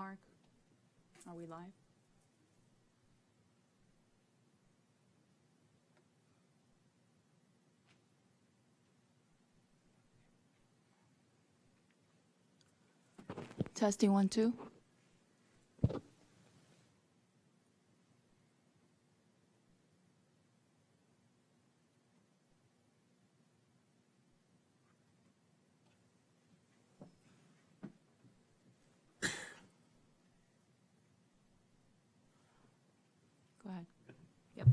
Mark? Are we live? Testing 1, 2. Go ahead. Yep.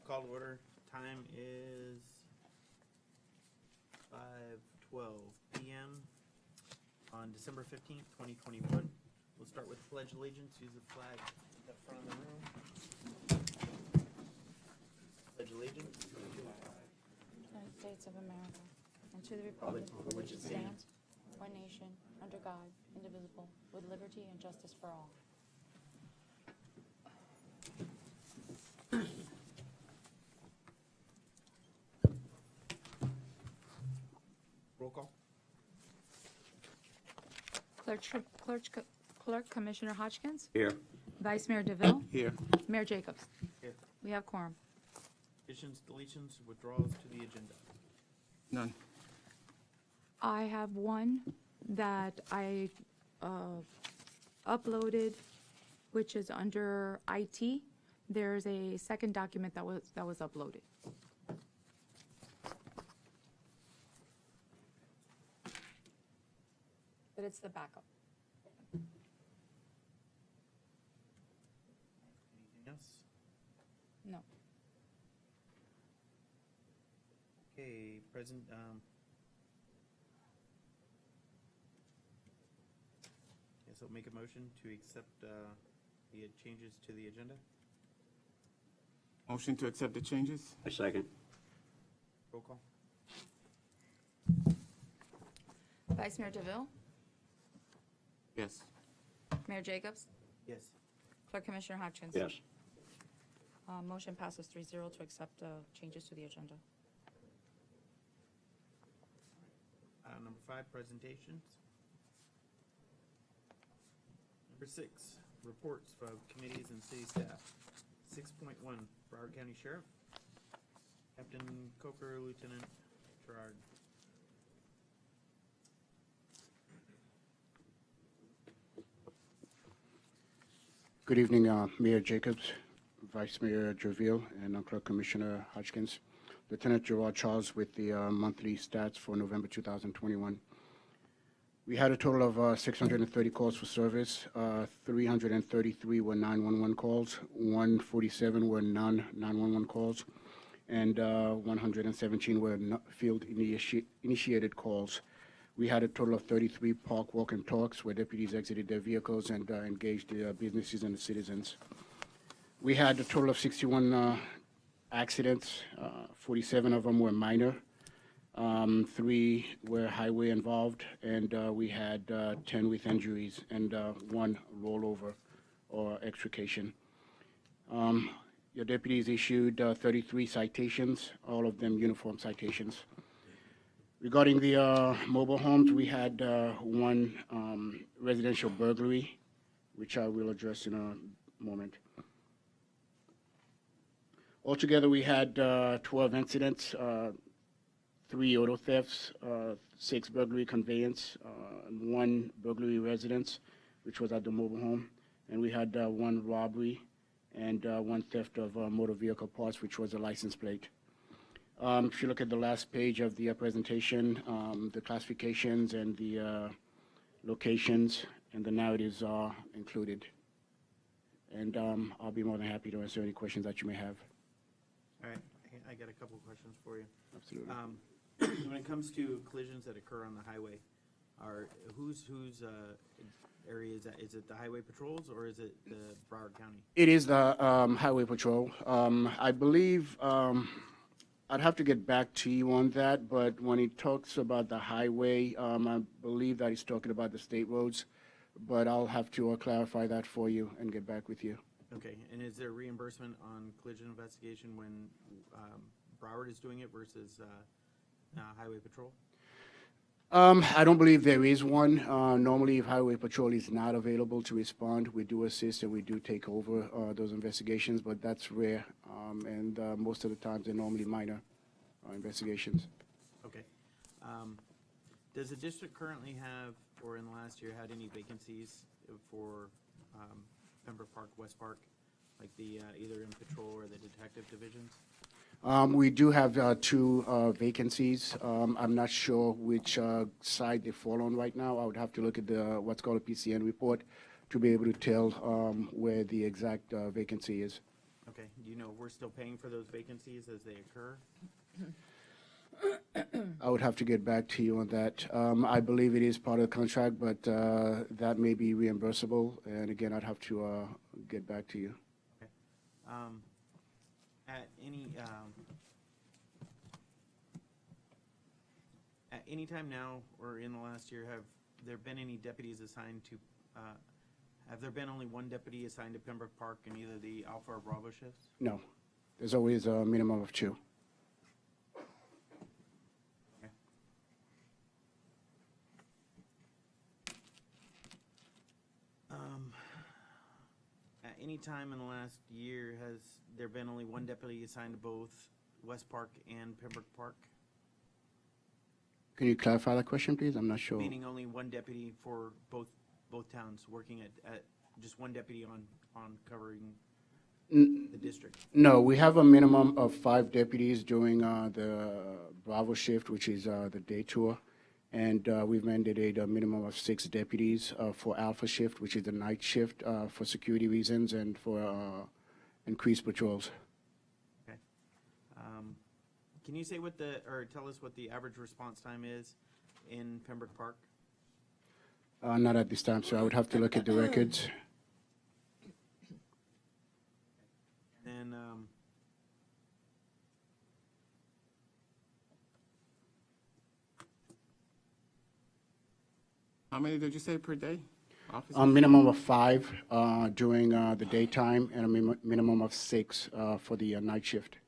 Call to order. Time is 5:12 p.m. on December 15th, 2021. We'll start with the Pledge of Allegiance. Use the flag at the front of the room. Pledge allegiance to the United States of America, and to the republic for which it stands, one nation, under God, indivisible, with liberty and justice for all. roll call. Clerk Commissioner Hodgkins, Here. Vice Mayor DeVille, Here. Mayor Jacobs. Here. We have quorum. Additions, deletions, withdrawals to the agenda. None. I have one that I uploaded, which is under IT. There's a second document that was uploaded. But it's the backup. Anything else? No. Okay, present, guess I'll make a motion to accept, the changes to the agenda. Motion to accept the changes? A second. Roll call. Vice Mayor DeVille, Yes. Mayor Jacobs, Yes. Clerk Commissioner Hodgkins. Yes. Motion passes 3-0 to accept changes to the agenda. Number 5, presentations. Number 6, reports from committees and city staff. 6.1, Broward County Sheriff, Captain Coker, Lieutenant Gerard. Good evening, Mayor Jacobs, Vice Mayor Gerville, and Clerk Commissioner Hodgkins. Lieutenant Gerard Charles with the monthly stats for November 2021. We had a total of 630 calls for service. 333 were 911 calls, 147 were non-911 calls, and 117 were field initiated calls. We had a total of 33 park, walk, and talks where deputies exited their vehicles and engaged the businesses and the citizens. We had a total of 61 accidents. 47 of them were minor. 3 were highway involved, and we had 10 with injuries and 1 rollover or extrication. Your deputies issued 33 citations, all of them uniform citations. Regarding the mobile homes, we had 1 residential burglary, which I will address in a moment. Altogether, we had 12 incidents, 3 auto thefts, 6 burglary conveyance, 1 burglary residence, which was at the mobile home, and we had 1 robbery and 1 theft of motor vehicle parts, which was a license plate. If you look at the last page of the presentation, the classifications and the locations and the narratives are included. And I'll be more than happy to answer any questions that you may have. All right, I got a couple of questions for you. Absolutely. When it comes to collisions that occur on the highway, whose area is that? Is it the highway patrols or is it the Broward County? It is the highway patrol. I believe I'd have to get back to you on that, but when he talks about the highway, I believe that he's talking about the state roads, but I'll have to clarify that for you and get back with you. Okay, and is there reimbursement on collision investigation when Broward is doing it versus highway patrol? I don't believe there is one. Normally, if Highway Patrol is not available to respond, we do assist and we do take over those investigations, but that's rare. And most of the times, they're normally minor investigations. Okay. Does the district currently have, or in the last year, had any vacancies for Pembroke Park, West Park, like the either in patrol or the detective divisions? We do have two vacancies. I'm not sure which side they fall on right now. I would have to look at the what's called a PCN report to be able to tell where the exact vacancy is. Okay. Do you know if we're still paying for those vacancies as they occur? I would have to get back to you on that. I believe it is part of the contract, but that may be reimbursable. And again, I'd have to get back to you. Okay. At any time now or in the last year, have there been any deputies assigned to, have there been only one deputy assigned to Pembroke Park in either the Alpha or Bravo shifts? No, there's always a minimum of two. Okay. At any time in the last year, has there been only one deputy assigned to both West Park and Pembroke Park? Can you clarify that question, please? I'm not sure. Meaning only one deputy for both towns, working at just one deputy on covering the district? No, we have a minimum of 5 deputies during the Bravo shift, which is the day tour. And we've mandated a minimum of 6 deputies for Alpha shift, which is the night shift, for security reasons and for increased patrols. Okay. Can you say or tell us what the average response time is in Pembroke Park? Not at this time, sir. I would have to look at the records. And How many did you say per day? Officers? A minimum of 5 during the daytime and a minimum of 6 for the night shift.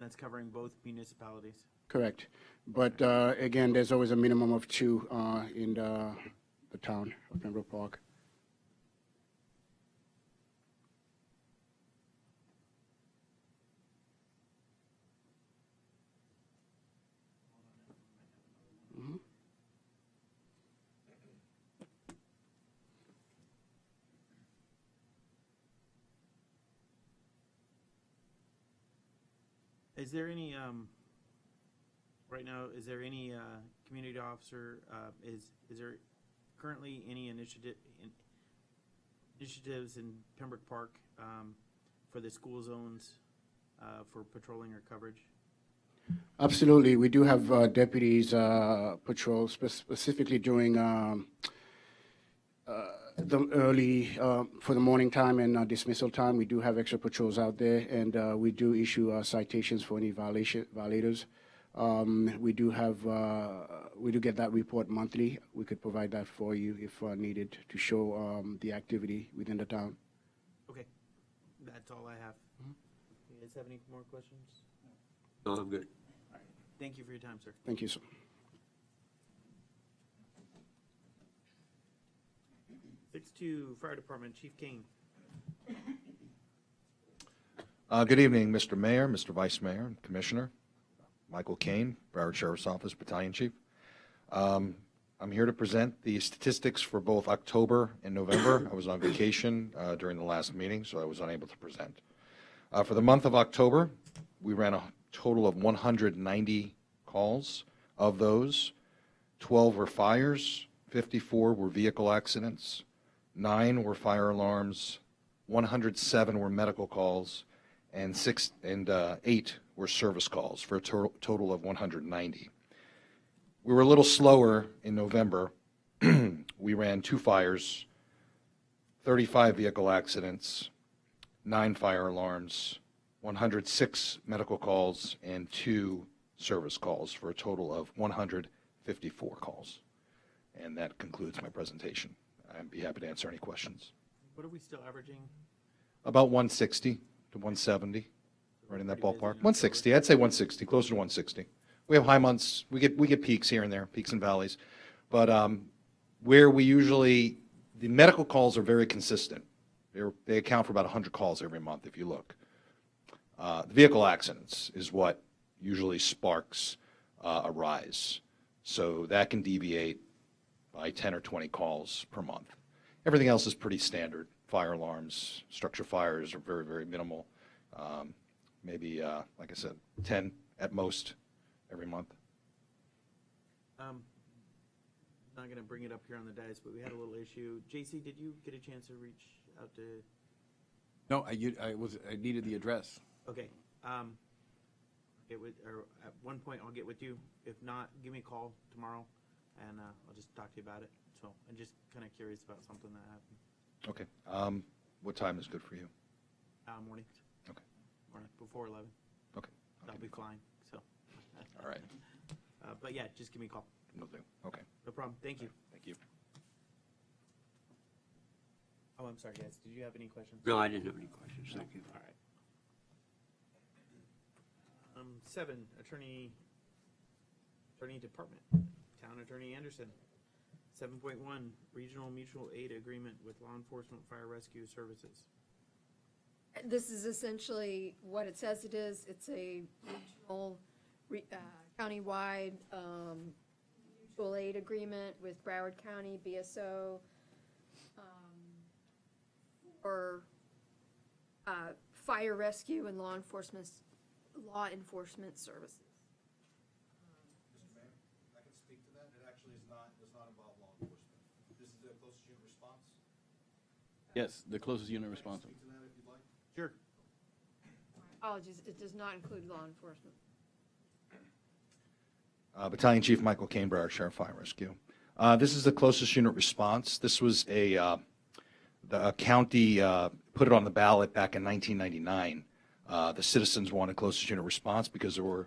that's covering both municipalities. Correct. But again, there's always a minimum of 2 in the town of Pembroke Park. Is there any, right now, is there any community officer, is there currently any initiatives in Pembroke Park for the school zones for patrolling or coverage? Absolutely. We do have deputies patrol specifically during the early, for the morning time and dismissal time. We do have extra patrols out there, and we do issue citations for any violators. We do get that report monthly. We could provide that for you if needed to show the activity within the town. Okay, that's all I have. You guys have any more questions? No, I'm good. Thank you for your time, sir. Thank you, sir. 6-2, Fire Department, Chief Kane. Good evening, Mr. Mayor, Mr. Vice Mayor, and Commissioner. Michael Kane, Broward Sheriff's Office, Battalion Chief. I'm here to present the statistics for both October and November. I was on vacation during the last meeting, so I was unable to present. For the month of October, we ran a total of 190 calls. Of those, 12 were fires, 54 were vehicle accidents, 9 were fire alarms, 107 were medical calls, and 8 were service calls, for a total of 190. We were a little slower in November. We ran 2 fires, 35 vehicle accidents, 9 fire alarms, 106 medical calls, and 2 service calls, for a total of 154 calls. And that concludes my presentation. I'd be happy to answer any questions. What are we still averaging? About 160 to 170, right in that Pretty busy ballpark. in 160, I'd say 160, closer to 160. We have high months. We get peaks here and there, peaks and valleys. But where we usually, the medical calls are very consistent. They account for about 100 calls every month if you look. The vehicle accidents is what usually sparks a rise. So that can deviate by 10 or 20 calls per month. Everything else is pretty standard. Fire alarms, structure fires are very, very minimal. Maybe, like I said, 10 at most every month. Not going to bring it up here on the dais, but we had a little issue. JC, did you get a chance to reach out to? No, I needed the address. Okay. Or at one point I'll get with you. If not, give me a call tomorrow, and I'll just talk to you about it. So I'm just kind of curious about something that happened. Okay. What time is good for you? Morning. Okay. Morning, before 11. Okay. That'll be fine. So. All right. But yeah, just give me a call. Will do. Okay. No problem. Thank you. Thank you. Oh, I'm sorry, guys. Did you have any questions? No, I didn't have any questions. Thank you. All right. 7, Attorney Department, Town Attorney Anderson. 7.1, Regional Mutual Aid Agreement with Law Enforcement Fire Rescue Services. This is essentially what it says it is. It's a regional, countywide mutual aid agreement with Broward County, BSO, for fire rescue and law enforcement services. Mr. Mayor, I can speak to that. It actually does not involve law enforcement. This is the closest unit response. Yes, the closest unit responsible. Speak to that if you'd like. Sure. Apologies, it does not include law enforcement. Battalion Chief Michael Kane, Broward Sheriff Fire Rescue. This is the closest unit response. This was the county put it on the ballot back in 1999. The citizens wanted closest unit response because there were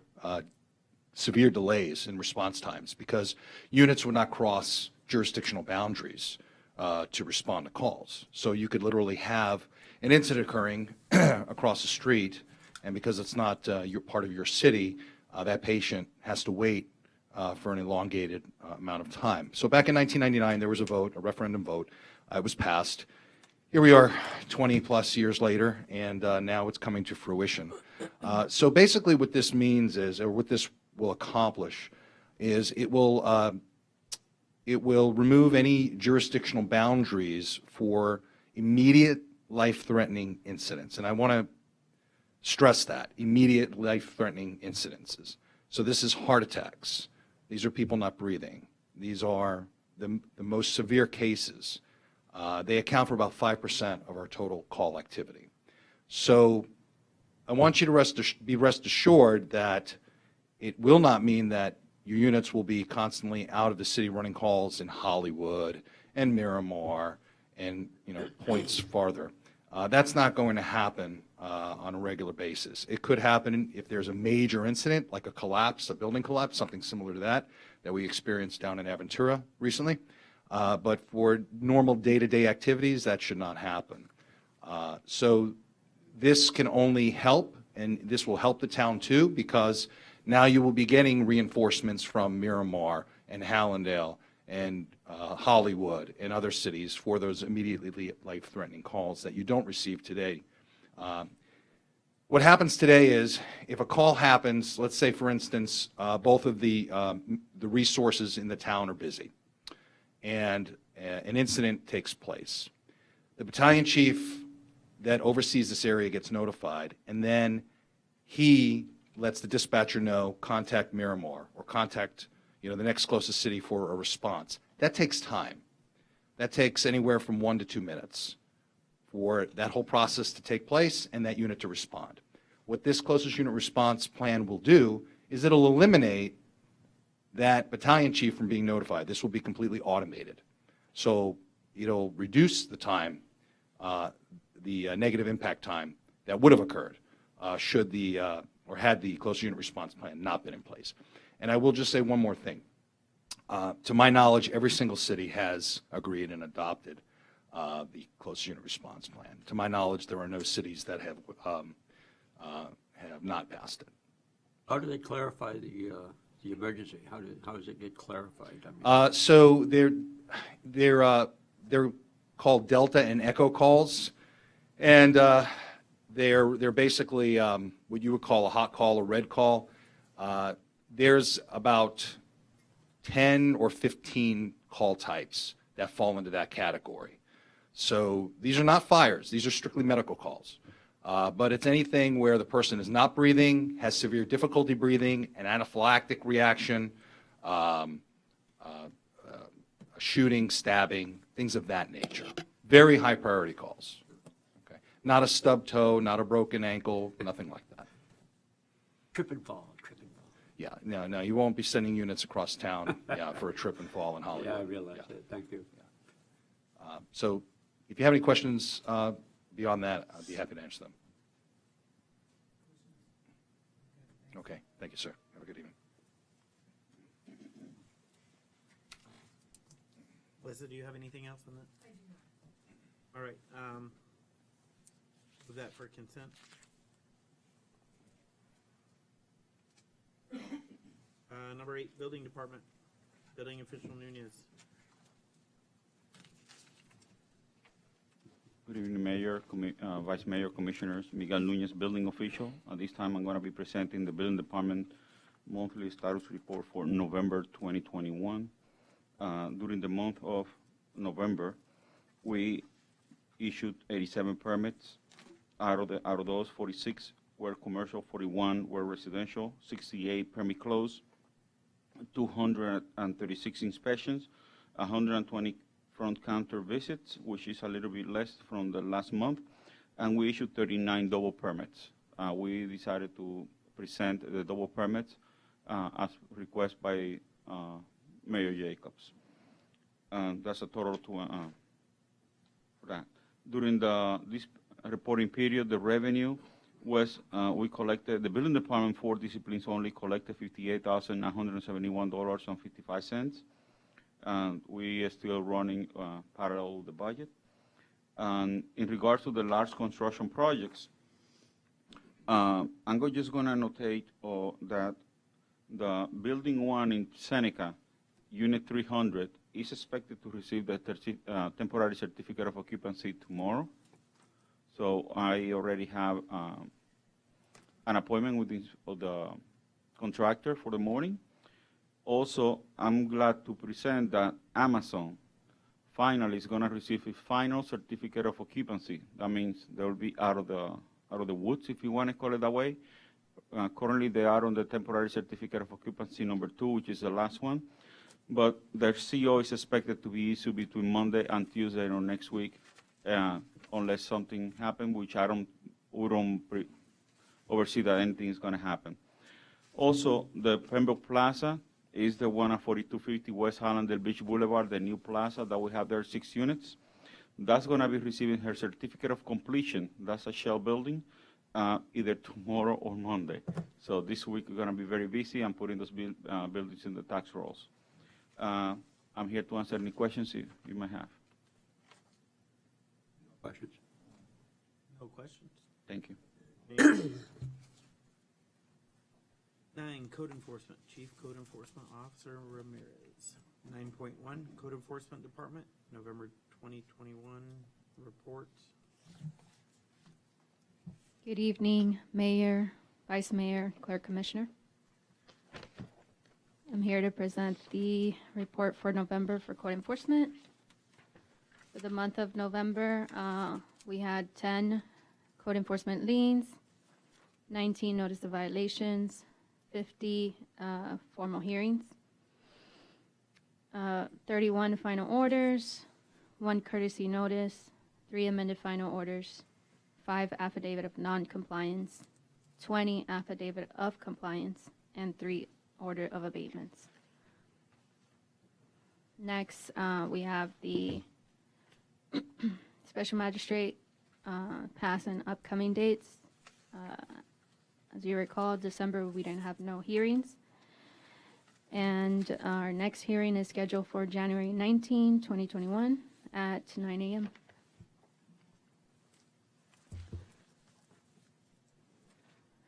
severe delays in response times because units would not cross jurisdictional boundaries to respond to calls. So you could literally have an incident occurring across the street, and because it's not part of your city, that patient has to wait for an elongated amount of time. So back in 1999, there was a vote, a referendum vote. It was passed. Here we are 20 plus years later, and now it's coming to fruition. So basically what this means is, or what this will accomplish, is it will remove any jurisdictional boundaries for immediate life-threatening incidents. And I want to stress that, immediate life-threatening incidences. So this is heart attacks. These are people not breathing. These are the most severe cases. They account for about 5% of our total call activity. So I want you to be rest assured that it will not mean that your units will be constantly out of the city running calls in Hollywood and Miramar and points farther. That's not going to happen on a regular basis. It could happen if there's a major incident, like a collapse, a building collapse, something similar to that we experienced down in Aventura recently. But for normal day-to-day activities, that should not happen. So this can only help, and this will help the town too, because now you will be getting reinforcements from Miramar and Hallandale and Hollywood and other cities for those immediately life-threatening calls that you don't receive today. What happens today is if a call happens, let's say, for instance, both of the resources in the town are busy, and an incident takes place. The battalion chief that oversees this area gets notified, and then he lets the dispatcher know, contact Miramar, or contact the next closest city for a response. That takes time. That takes anywhere from 1 to 2 minutes for that whole process to take place and that unit to respond. What this closest unit response plan will do is it'll eliminate that battalion chief from being notified. This will be completely automated. So it'll reduce the time, the negative impact time that would have occurred should or had the close unit response plan not been in place. And I will just say one more thing. To my knowledge, every single city has agreed and adopted the close unit response plan. To my knowledge, there are no cities that have not passed it. How do they clarify the The emergency, how does it get clarified? I mean, So they're called Delta and Echo calls, and they're basically what you would call a hot call, a red call. There's about 10 or 15 call types that fall into that category. So these are not fires; these are strictly medical calls. But it's anything where the person is not breathing, has severe difficulty breathing, an anaphylactic reaction, a shooting, stabbing, things of that nature. Very high priority calls. Okay. Not a stub toe, not a broken ankle, nothing like that. trip and fall. Yeah, no, you won't be sending units across town, for a trip and fall in Hollywood. Yeah, I realize that. Thank you. So if you have any questions beyond that, I'd be happy to answer them. Okay, thank you, sir. Have a good evening. Melissa, do you have anything else on that? I do not. All right, with that for consent? Number 8, Building Department, Building Official Nunez. Good evening, Mayor, Vice Mayor, Commissioners. Miguel Nunez, Building Official. At this time, I'm going to be presenting the Building Department Monthly Status Report for November 2021. During the month of November, we issued 87 permits. Out of those, 46 were commercial, 41 were residential, 68 permit closed, 236 inspections, 120 front counter visits, which is a little bit less from the last month, and we issued 39 double permits. We decided to present the double permits as requested by Mayor Jacobs. That's a total for that. During this reporting period, the revenue was, we collected, the building department for disciplines only collected $58,971.55. And we are still running parallel the budget. And in regards to the large construction projects, I'm just going to notate that the building 1 in Seneca, unit 300, is expected to receive the temporary certificate of occupancy tomorrow. So I already have an appointment with the contractor for the morning. Also, I'm glad to present that Amazon finally is going to receive a final certificate of occupancy. That means they will be out of the woods, if you want to call it that way. Currently, they are on the temporary certificate of occupancy number 2, which is the last one. But their CO is expected to be issued between Monday and Tuesday or next week, unless something happens, which we don't oversee that anything is going to happen. Also, the Pembroke Plaza is the one at 4250 West Hallandale Beach Boulevard, the new plaza that we have there, 6 units. That's going to be receiving her certificate of completion. That's a shell building, either tomorrow or Monday. So this week we're going to be very busy and putting those buildings in the tax rolls. I'm here to answer any questions you may have. Questions? No questions? Thank you. 9, Code Enforcement, Chief Code Enforcement Officer Ramirez. 9.1, Code Enforcement Department, November 2021 report. Good evening, Mayor, Vice Mayor, Clerk Commissioner. I'm here to present the report for November for code enforcement. For the month of November, we had 10 code enforcement liens, 19 notice of violations, 50 formal hearings, 31 final orders, 1 courtesy notice, 3 amended final orders, 5 affidavit of non-compliance, 20 affidavit of compliance, and 3 order of abatements. Next, we have the special magistrate past and upcoming dates. As you recall, December we didn't have no hearings. And our next hearing is scheduled for January 19, 2021 at 9 a.m.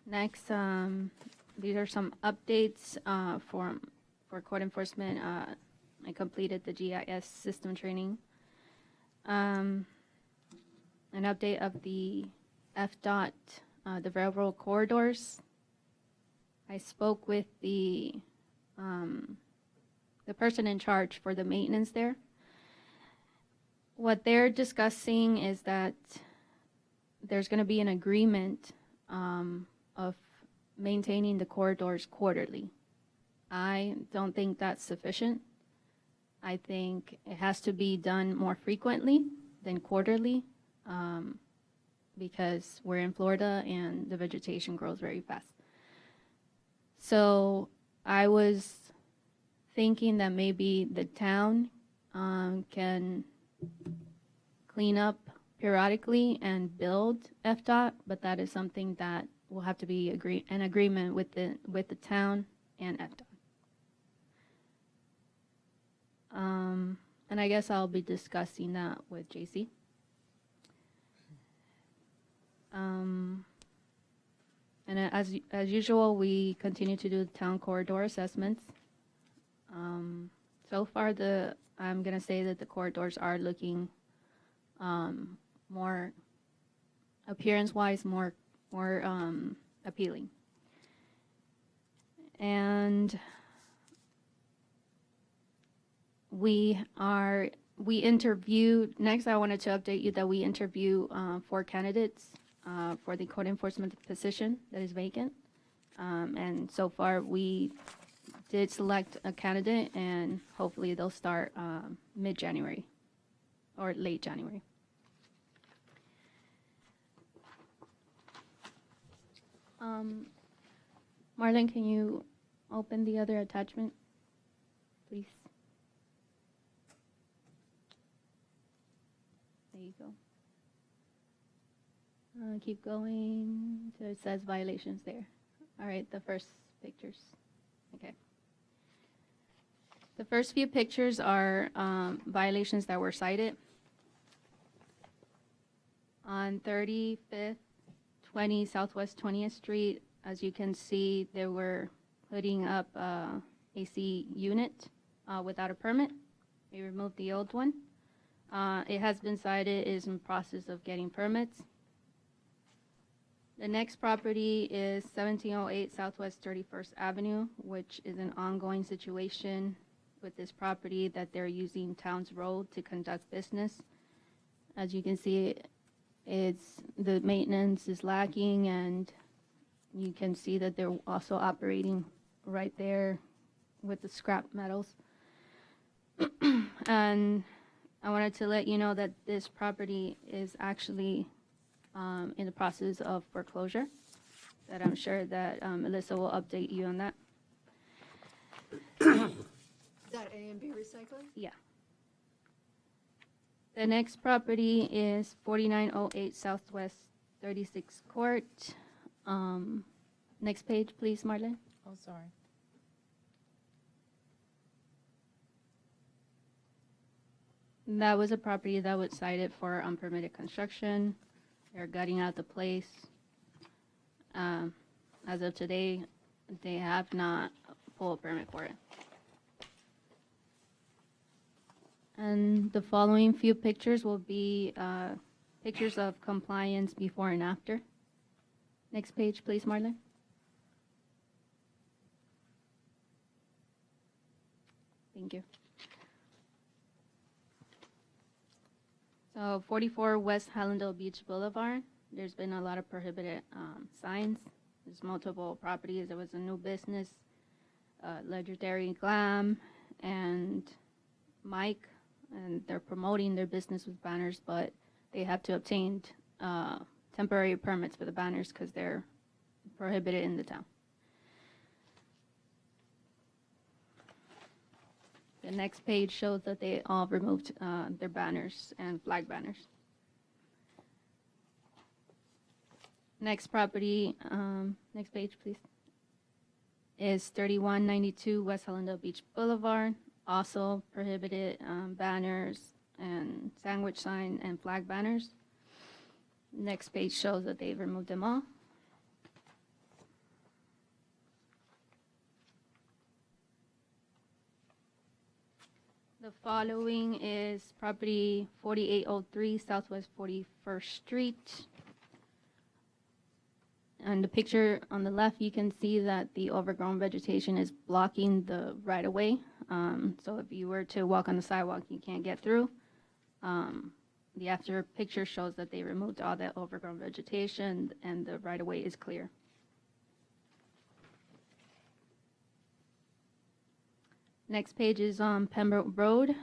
Next, these are some updates for code enforcement. I completed the GIS system training. An update of the FDOT, the railroad corridors. I spoke with the person in charge for the maintenance there. What they're discussing is that there's going to be an agreement of maintaining the corridors quarterly. I don't think that's sufficient. I think it has to be done more frequently than quarterly because we're in Florida and the vegetation grows very fast. So I was thinking that maybe the town can clean up periodically and build FDOT, but that is something that will have to be an agreement with the town and FDOT. And I guess I'll be discussing that with JC. And as usual, we continue to do town corridor assessments. So far, I'm gonna say that the corridors are looking more appearance-wise, more appealing. And we interviewed, next I wanted to update you that we interview 4 candidates for the code enforcement position that is vacant. And so far we did select a candidate and hopefully they'll start mid-January or late January. Marlon, can you open the other attachment, please? There you go. Keep going till it says violations there. All right, the first pictures. Okay. The first few pictures are violations that were cited. On 35th, 20 Southwest 20th Street, as you can see, they were putting up AC unit without a permit. We removed the old one. It has been cited, is in process of getting permits. The next property is 1708 Southwest 31st Avenue, which is an ongoing situation with this property that they're using Towns Road to conduct business. As you can see, the maintenance is lacking, and you can see that they're also operating right there with the scrap metals. And I wanted to let you know that this property is actually in the process of foreclosure, that I'm sure that Melissa will update you on that. Is that A and B recycling? Yeah. The next property is 4908 Southwest 36th Court. Next page, please, Marlon. Oh, sorry. That was a property that was cited for unpermitted construction. They're gutting out the place. As of today, they have not pulled a permit for it. And the following few pictures will be pictures of compliance before and after. Next page, please, Marlon. Thank you. So 44 West Hallandale Beach Boulevard, there's been a lot of prohibited signs. There's multiple properties. There was a new business, Legendary Glam and Mike, and they're promoting their business with banners, but they have to obtain temporary permits for the banners because they're prohibited in the town. The next page shows that they all removed their banners and flag banners. Next property, next page, please, is 3192 West Hallandale Beach Boulevard. Also prohibited banners and sandwich sign and flag banners. Next page shows that they've removed them all. The following is property 4803 Southwest 41st Street. And the picture on the left, you can see that the overgrown vegetation is blocking the right-of-way. So if you were to walk on the sidewalk, you can't get through. The after picture shows that they removed all that overgrown vegetation and the right-of-way is clear. Next page is on Pembroke Road.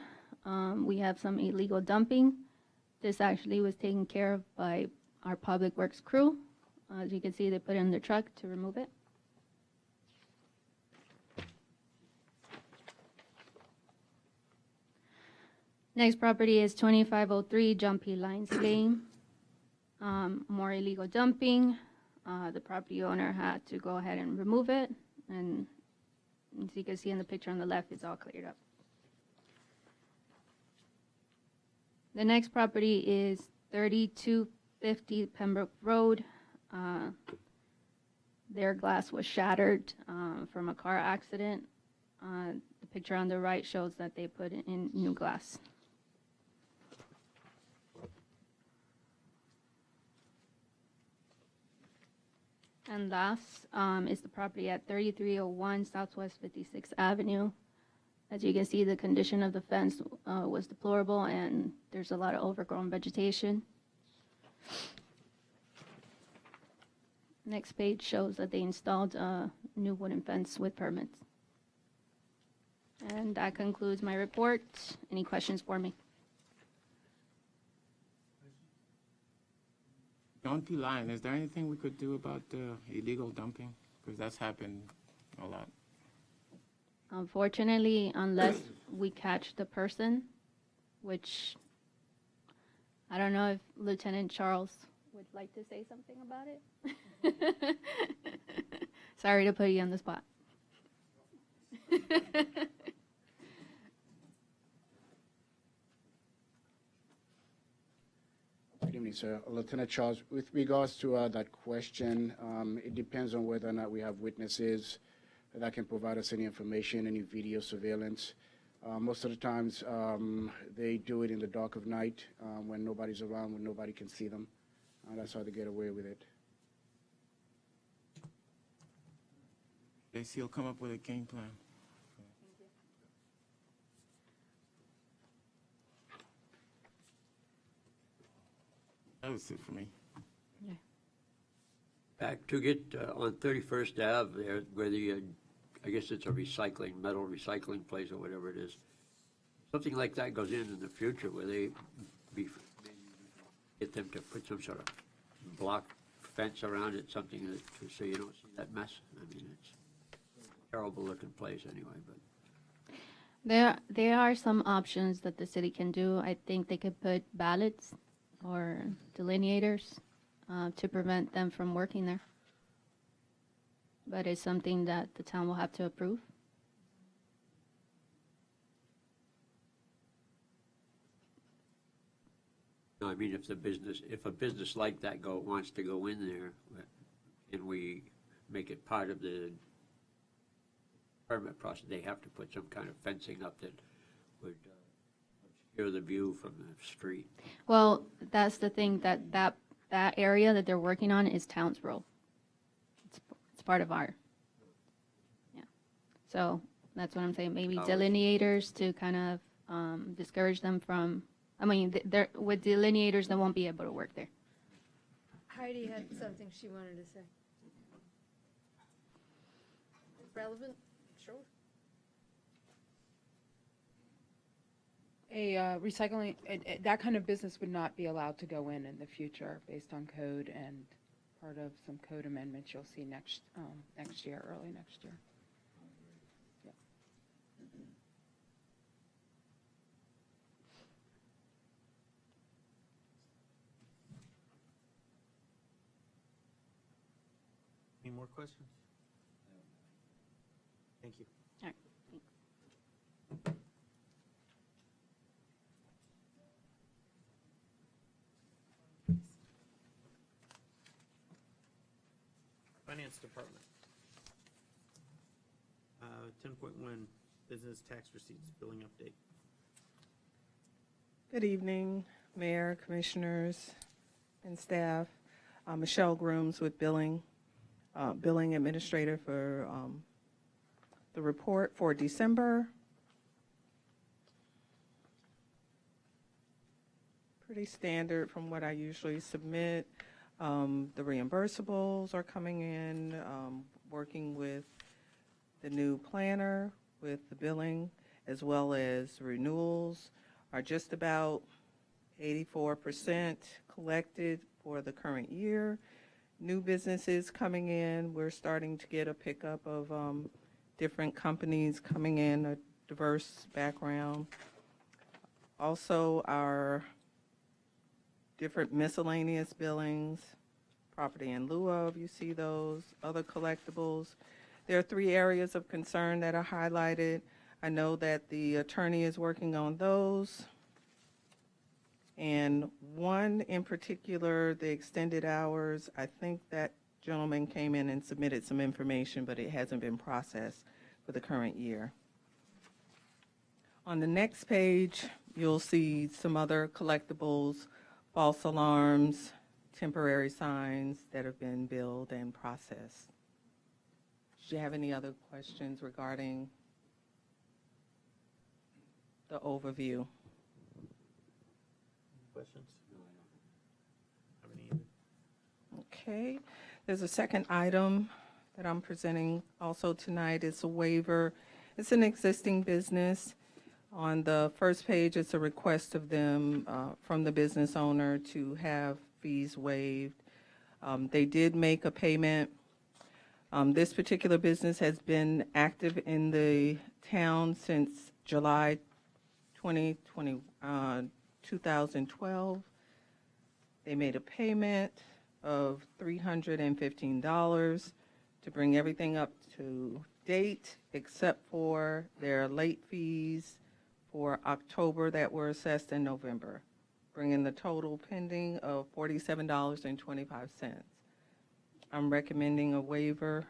We have some illegal dumping. This actually was taken care of by our Public Works crew. As you can see, they put it in their truck to remove it. Next property is 2503 Jumpy Lines Lane. More illegal dumping. The property owner had to go ahead and remove it. And as you can see in the picture on the left, it's all cleared up. The next property is 3250 Pembroke Road. Their glass was shattered from a car accident. The picture on the right shows that they put in new glass. And last is the property at 3301 Southwest 56th Avenue. As you can see, the condition of the fence was deplorable and there's a lot of overgrown vegetation. Next page shows that they installed a new wooden fence with permits. And that concludes my report. Any questions for me? Jumpy Line, is there anything we could do about the illegal dumping? Because that's happened a lot. Unfortunately, unless we catch the person, which I don't know if Lieutenant Charles would like to say something about it. Sorry to put you on the spot. Good evening, sir. Lieutenant Charles, with regards to that question, it depends on whether or not we have witnesses that can provide us any information, any video surveillance. Most of the times, they do it in the dark of night when nobody's around, when nobody can see them. That's how they get away with it. He'll come up with a game plan. That was it for me. Back to get on 31st Ave there, where the, I guess it's a metal recycling place or whatever it is. Something like that goes in the future where they get them to put some sort of block fence around it, something that, so you don't see that mess. I mean, it's a terrible looking place anyway, but. There are some options that the city can do. I think they could put ballots or delineators to prevent them from working there. But it's something that the town will have to approve. No, I mean, if a business like that wants to go in there, and we make it part of the permit process, they have to put some kind of fencing up that would obscure the view from the street. Well, that's the thing, that area that they're working on is town's road. It's part of our, yeah. So that's what I'm saying, maybe delineators to kind of discourage them from, I mean, with delineators, they won't be able to work there. Heidi had something she wanted to say. Relevant? Sure. A recycling, that kind of business would not be allowed to go in the future based on code and part of some code amendments you'll see next year, early next year. Yep. Any more questions? Thank you. All right. Finance Department. 10.1, Business Tax Receipts Billing Update. Good evening, Mayor, Commissioners, and staff. Michelle Grooms with Billing Administrator for the report for December. Pretty standard from what I usually submit. The reimbursables are coming in, working with the new planner, with the billing, as well as renewals are just about 84% collected for the current year. New businesses coming in, we're starting to get a pickup of different companies coming in, a diverse background. Also, our different miscellaneous billings, property in lieu of, you see those, other collectibles. There are 3 areas of concern that are highlighted. I know that the attorney is working on those. And one in particular, the extended hours, I think that gentleman came in and submitted some information, but it hasn't been processed for the current year. On the next page, you'll see some other collectibles, false alarms, temporary signs that have been billed and processed. Do you have any other questions regarding the overview? Questions? No, I don't have any either. Okay. There's a second item that I'm presenting also tonight. It's a waiver. It's an existing business. On the first page, it's a request of them from the business owner to have fees waived. They did make a payment. This particular business has been active in the town since July 2012. They made a payment of $315 to bring everything up to date, except for their late fees for October that were assessed in November, bringing the total pending of $47.25. I'm recommending a waiver.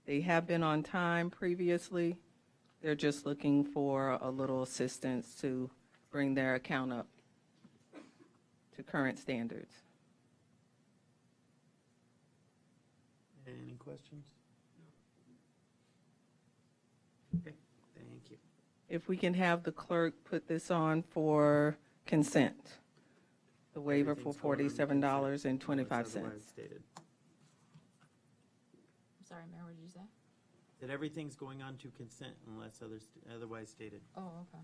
They have been on time previously. They're just looking for a little assistance to bring their account up to current standards. Any questions? Okay, thank you. If we can have the clerk put this on for consent, the waiver for Everything's going on consent $47.25. unless otherwise stated. I'm sorry, Mayor, what did you say? That everything's going on to consent unless otherwise stated. Oh, okay.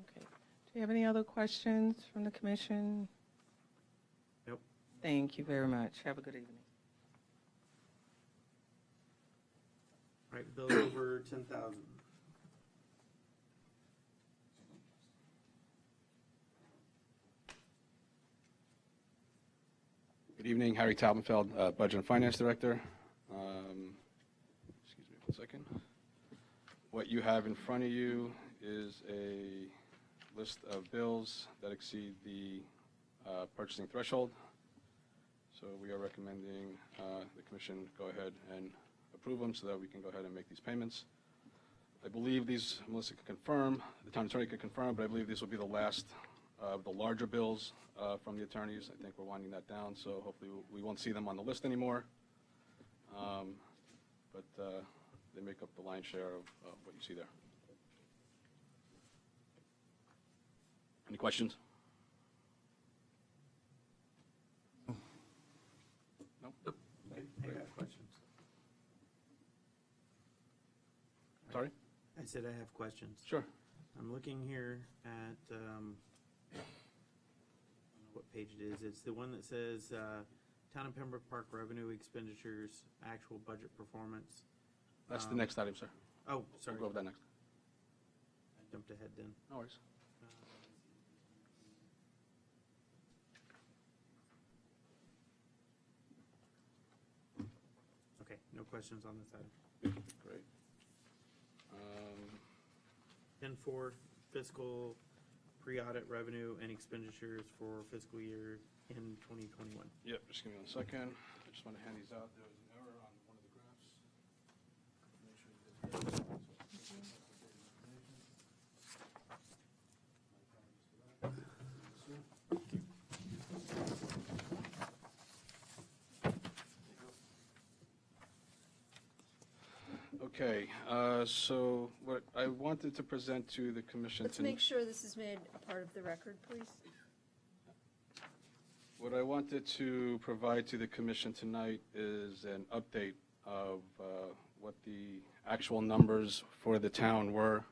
Okay. Do you have any other questions from the commission? Nope. Thank you very much. Have a good evening. All right, bills over 10,000. Good evening, Harry Taubenfeld, Budget and Finance Director. Excuse me 1 second. What you have in front of you is a list of bills that exceed the purchasing threshold. So we are recommending the Commission go ahead and approve them so that we can go ahead and make these payments. I believe these, Melissa can confirm, the town attorney can confirm, but I believe this will be the last of the larger bills from the attorneys. I think we're winding that down, so hopefully we won't see them on the list anymore. But they make up the lion's share of what you see there. Any questions? No? Okay, I got questions. Sorry? I said I have questions. Sure. I'm looking here at, I don't know what page it is. It's the one that says Town of Pembroke Park Revenue Expenditures, Actual Budget Performance. That's the next item, sir. Oh, sorry. We'll go over that next. I jumped ahead then. No worries. Okay, no questions on this item. Great. 10-4, fiscal pre-audit revenue and expenditures for fiscal year in 2021. Yep, just give me 1 second. I just want to hand these out. There was an error on one of the graphs. Make sure you get this. Okay, so what I wanted to present to the commission. Let's make sure this is made a part of the record, please. What I wanted to provide to the commission tonight is an update of what the actual numbers for the town were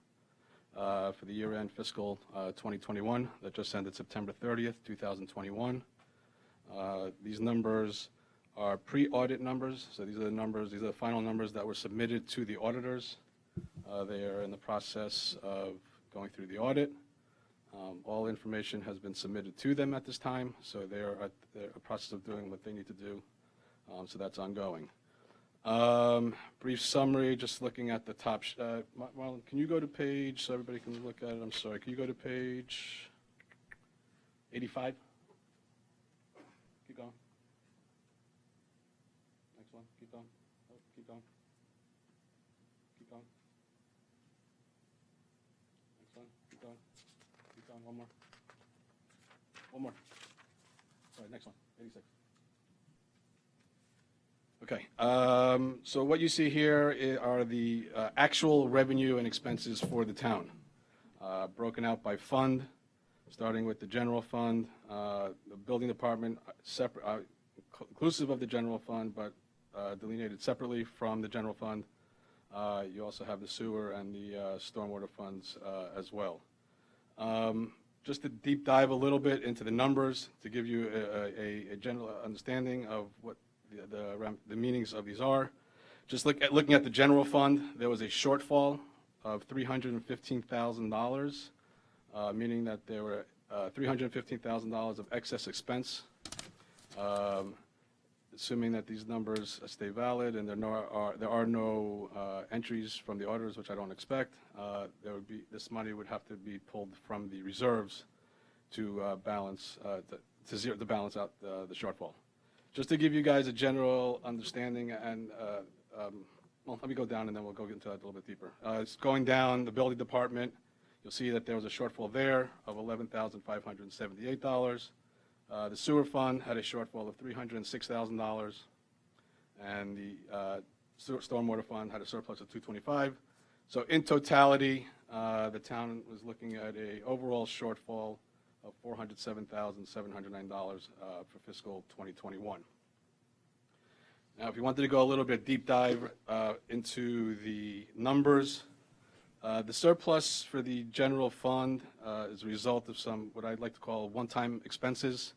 for the year-end fiscal 2021 that just ended September 30th, 2021. These numbers are pre-audit numbers, so these are the final numbers that were submitted to the auditors. They are in the process of going through the audit. All information has been submitted to them at this time, so they are at the process of doing what they need to do, so that's ongoing. Brief summary, just looking at the top, Marlon, can you go to page, so everybody can look at it, I'm sorry, can you go to page 85? Keep going. Next one, keep going. Oh, keep going. Keep going. Next one, keep going. Keep going, one more. One more. Sorry, next one, 86. Okay, so what you see here are the actual revenue and expenses for the town, broken out by fund, starting with the general fund, the building department, separate, inclusive of the general fund, but delineated separately from the general fund. You also have the sewer and the stormwater funds as well. Just to deep dive a little bit into the numbers to give you a general understanding of what the meanings of these are. Just looking at the general fund, there was a shortfall of $315,000, meaning that there were $315,000 of excess expense. Assuming that these numbers stay valid and there are no entries from the auditors, which I don't expect, this money would have to be pulled from the reserves to balance out the shortfall. Just to give you guys a general understanding, and well, let me go down and then we'll go into that a little bit deeper. It's going down the building department. You'll see that there was a shortfall there of $11,578. The sewer fund had a shortfall of $306,000, and the stormwater fund had a surplus of $225,000. So in totality, the town was looking at an overall shortfall of $407,709 for fiscal 2021. Now, if you wanted to go a little bit deep dive into the numbers, the surplus for the general fund is a result of some what I'd like to call one-time expenses,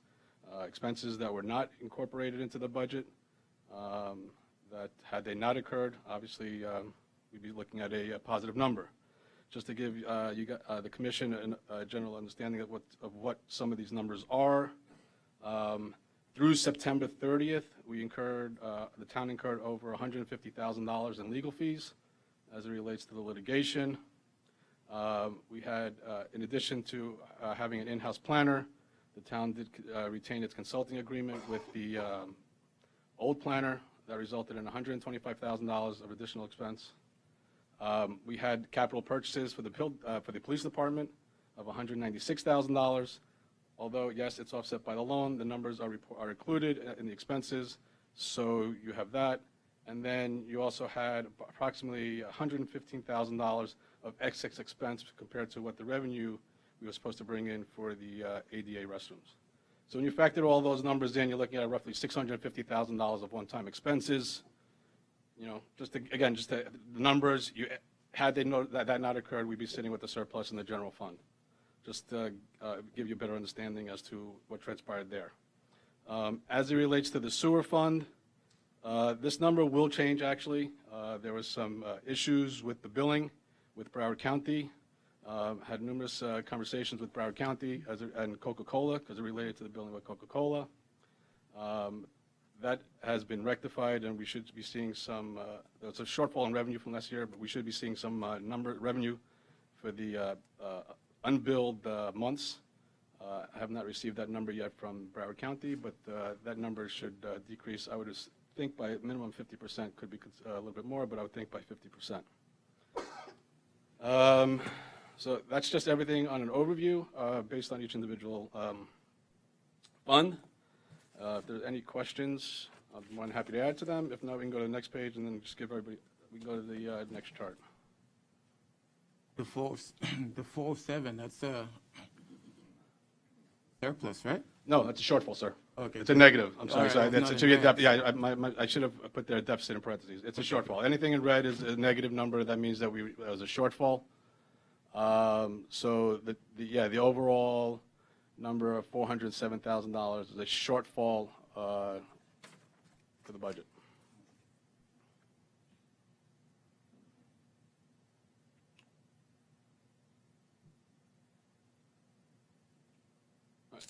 expenses that were not incorporated into the budget, that had they not occurred, obviously we'd be looking at a positive number. Just to give the commission a general understanding of what some of these numbers are. Through September 30th, the town incurred over $150,000 in legal fees as it relates to the litigation. We had, in addition to having an in-house planner, the town did retain its consulting agreement with the old planner. That resulted in $125,000 of additional expense. We had capital purchases for the police department of $196,000. Although, yes, it's offset by the loan, the numbers are included in the expenses, so you have that. And then you also had approximately $115,000 of excess expense compared to what the revenue we were supposed to bring in for the ADA restrooms. So when you factor all those numbers in, you're looking at roughly $650,000 of one-time expenses. You know, the numbers, had that not occurred, we'd be sitting with a surplus in the general fund. Just to give you a better understanding as to what transpired there. As it relates to the sewer fund, this number will change, actually. There was some issues with the billing with Broward County. Had numerous conversations with Broward County and Coca-Cola because it related to the billing with Coca-Cola. That has been rectified, and we should be seeing some, there's a shortfall in revenue from last year, but we should be seeing some revenue for the unbilled months. I have not received that number yet from Broward County, but that number should decrease. I would think by minimum 50%, could be a little bit more, but I would think by 50%. So that's just everything on an overview based on each individual fund. If there's any questions, I'm more than happy to add to them. If not, we can go to the next page and then just give everybody We can go to the next chart. The 407, that's a surplus, right? No, that's a shortfall, sir. Okay. It's a negative. I'm All sorry. right, So it's that's not it should be a in red. yeah. I should have put there a deficit in parentheses. It's a shortfall. Anything in red is a negative number. That means that that was a shortfall. So the overall number of $407,000 is a shortfall for the budget.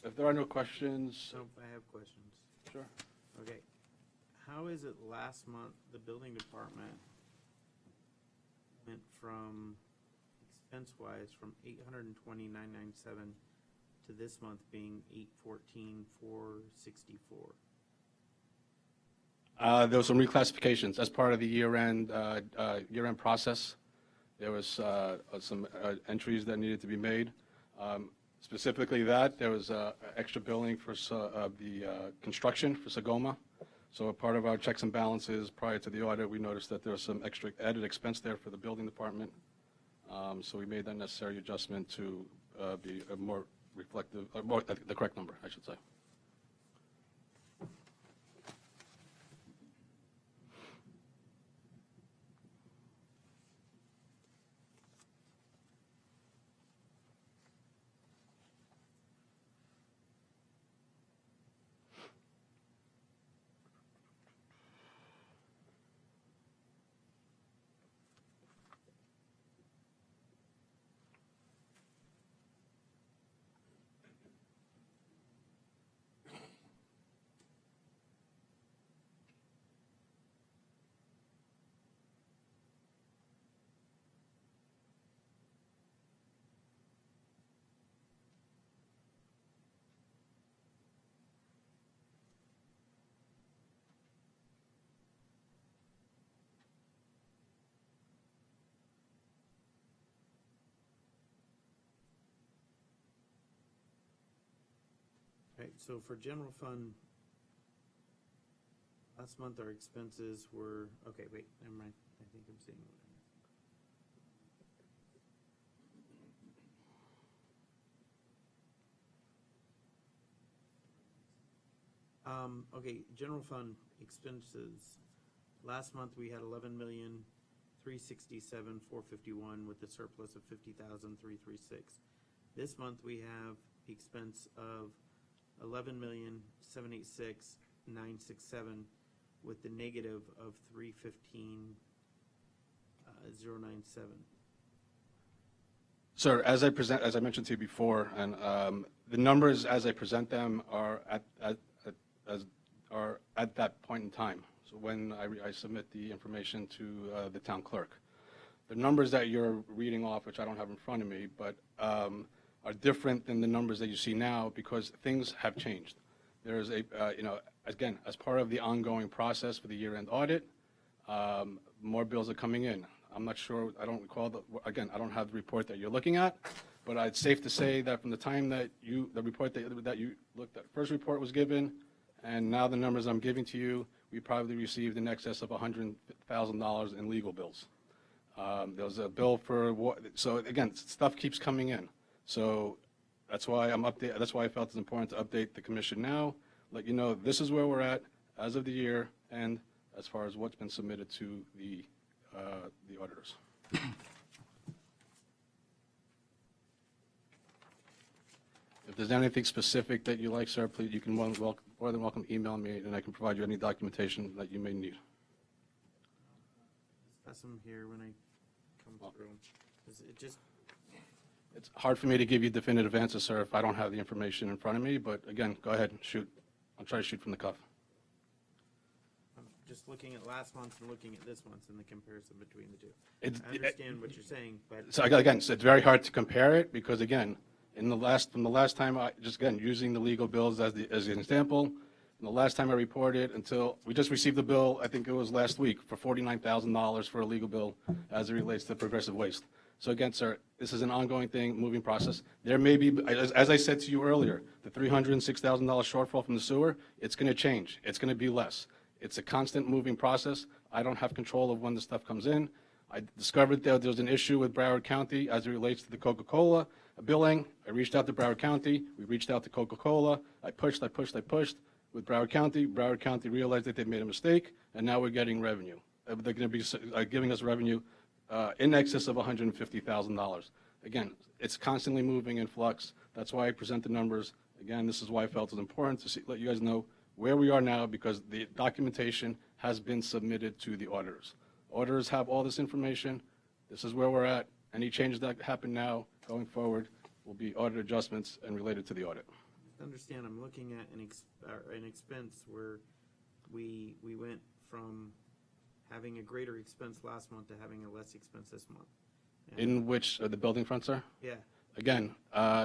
If there are no questions, So I have questions. sure. Okay. How is it last month, the building department went from, expense-wise, from 820,997 to this month being 814,464? There were some reclassifications as part of the year-end process. There was some entries that needed to be made. Specifically that, there was extra billing for the construction for Sagoma. So a part of our checks and balances prior to the audit, we noticed that there was some extra added expense there for the building department. So we made that necessary adjustment to be a more reflective, the correct number, I should say. Right, so for general fund, last month our expenses were, okay, wait, never mind. I think I'm seeing what I'm missing. Okay, general fund expenses. Last month we had 11,367,451 with a surplus of 50,336. This month we have the expense of 11,786,967 with the negative of 315,097. Sir, as I mentioned to you before, and the numbers as I present them are at that point in time. So when I submit the information to the town clerk, the numbers that you're reading off, which I don't have in front of me, but are different than the numbers that you see now because things have changed. There's again, as part of the ongoing process for the year-end audit, more bills are coming in. I'm not sure, I don't recall, again, I don't have the report that you're looking at, but it's safe to say that from the time that the report that you looked at, first report was given, and now the numbers I'm giving to you, we probably received in excess of $100,000 in legal bills. There was a bill for, so again, stuff keeps coming in. So that's why that's why I felt it's important to update the commission now, let you know this is where we're at as of the year, and as far as what's been submitted to the auditors. If there's anything specific that you like, sir, please, you can more than welcome email me, and I can provide you any documentation that you may need. Discuss them here when I come through. It just, It's hard for me to give you definitive answers, sir, if I don't have the information in front of me, but again, go ahead and shoot. I'll try to shoot from the cuff. I'm just looking at last month and looking at this month and the comparison between the two. It's- I understand what you're saying, but So again, so it's very hard to compare it because again, from the last time, using the legal bills as an example, from the last time I reported until, we just received the bill, I think it was last week, for $49,000 for a legal bill as it relates to progressive waste. So again, sir, this is an ongoing thing, moving process. There may be, as I said to you earlier, the $306,000 shortfall from the sewer, it's going to change. It's going to be less. It's a constant moving process. I don't have control of when the stuff comes in. I discovered that there was an issue with Broward County as it relates to the Coca-Cola billing. I reached out to Broward County. We reached out to Coca-Cola. I pushed with Broward County. Broward County realized that they made a mistake, and now we're getting revenue. They're going to be giving us revenue in excess of $150,000. Again, it's constantly moving in flux. That's why I present the numbers. Again, this is why I felt it was important to let you guys know where we are now, because the documentation has been submitted to the auditors. Auditors have all this information. This is where we're at. Any changes that happen now, going forward, will be audit adjustments and related to the audit. Understand, I'm looking at an expense where we went from having a greater expense last month to having a less expense this month. And In which, the building front, sir? yeah, Again,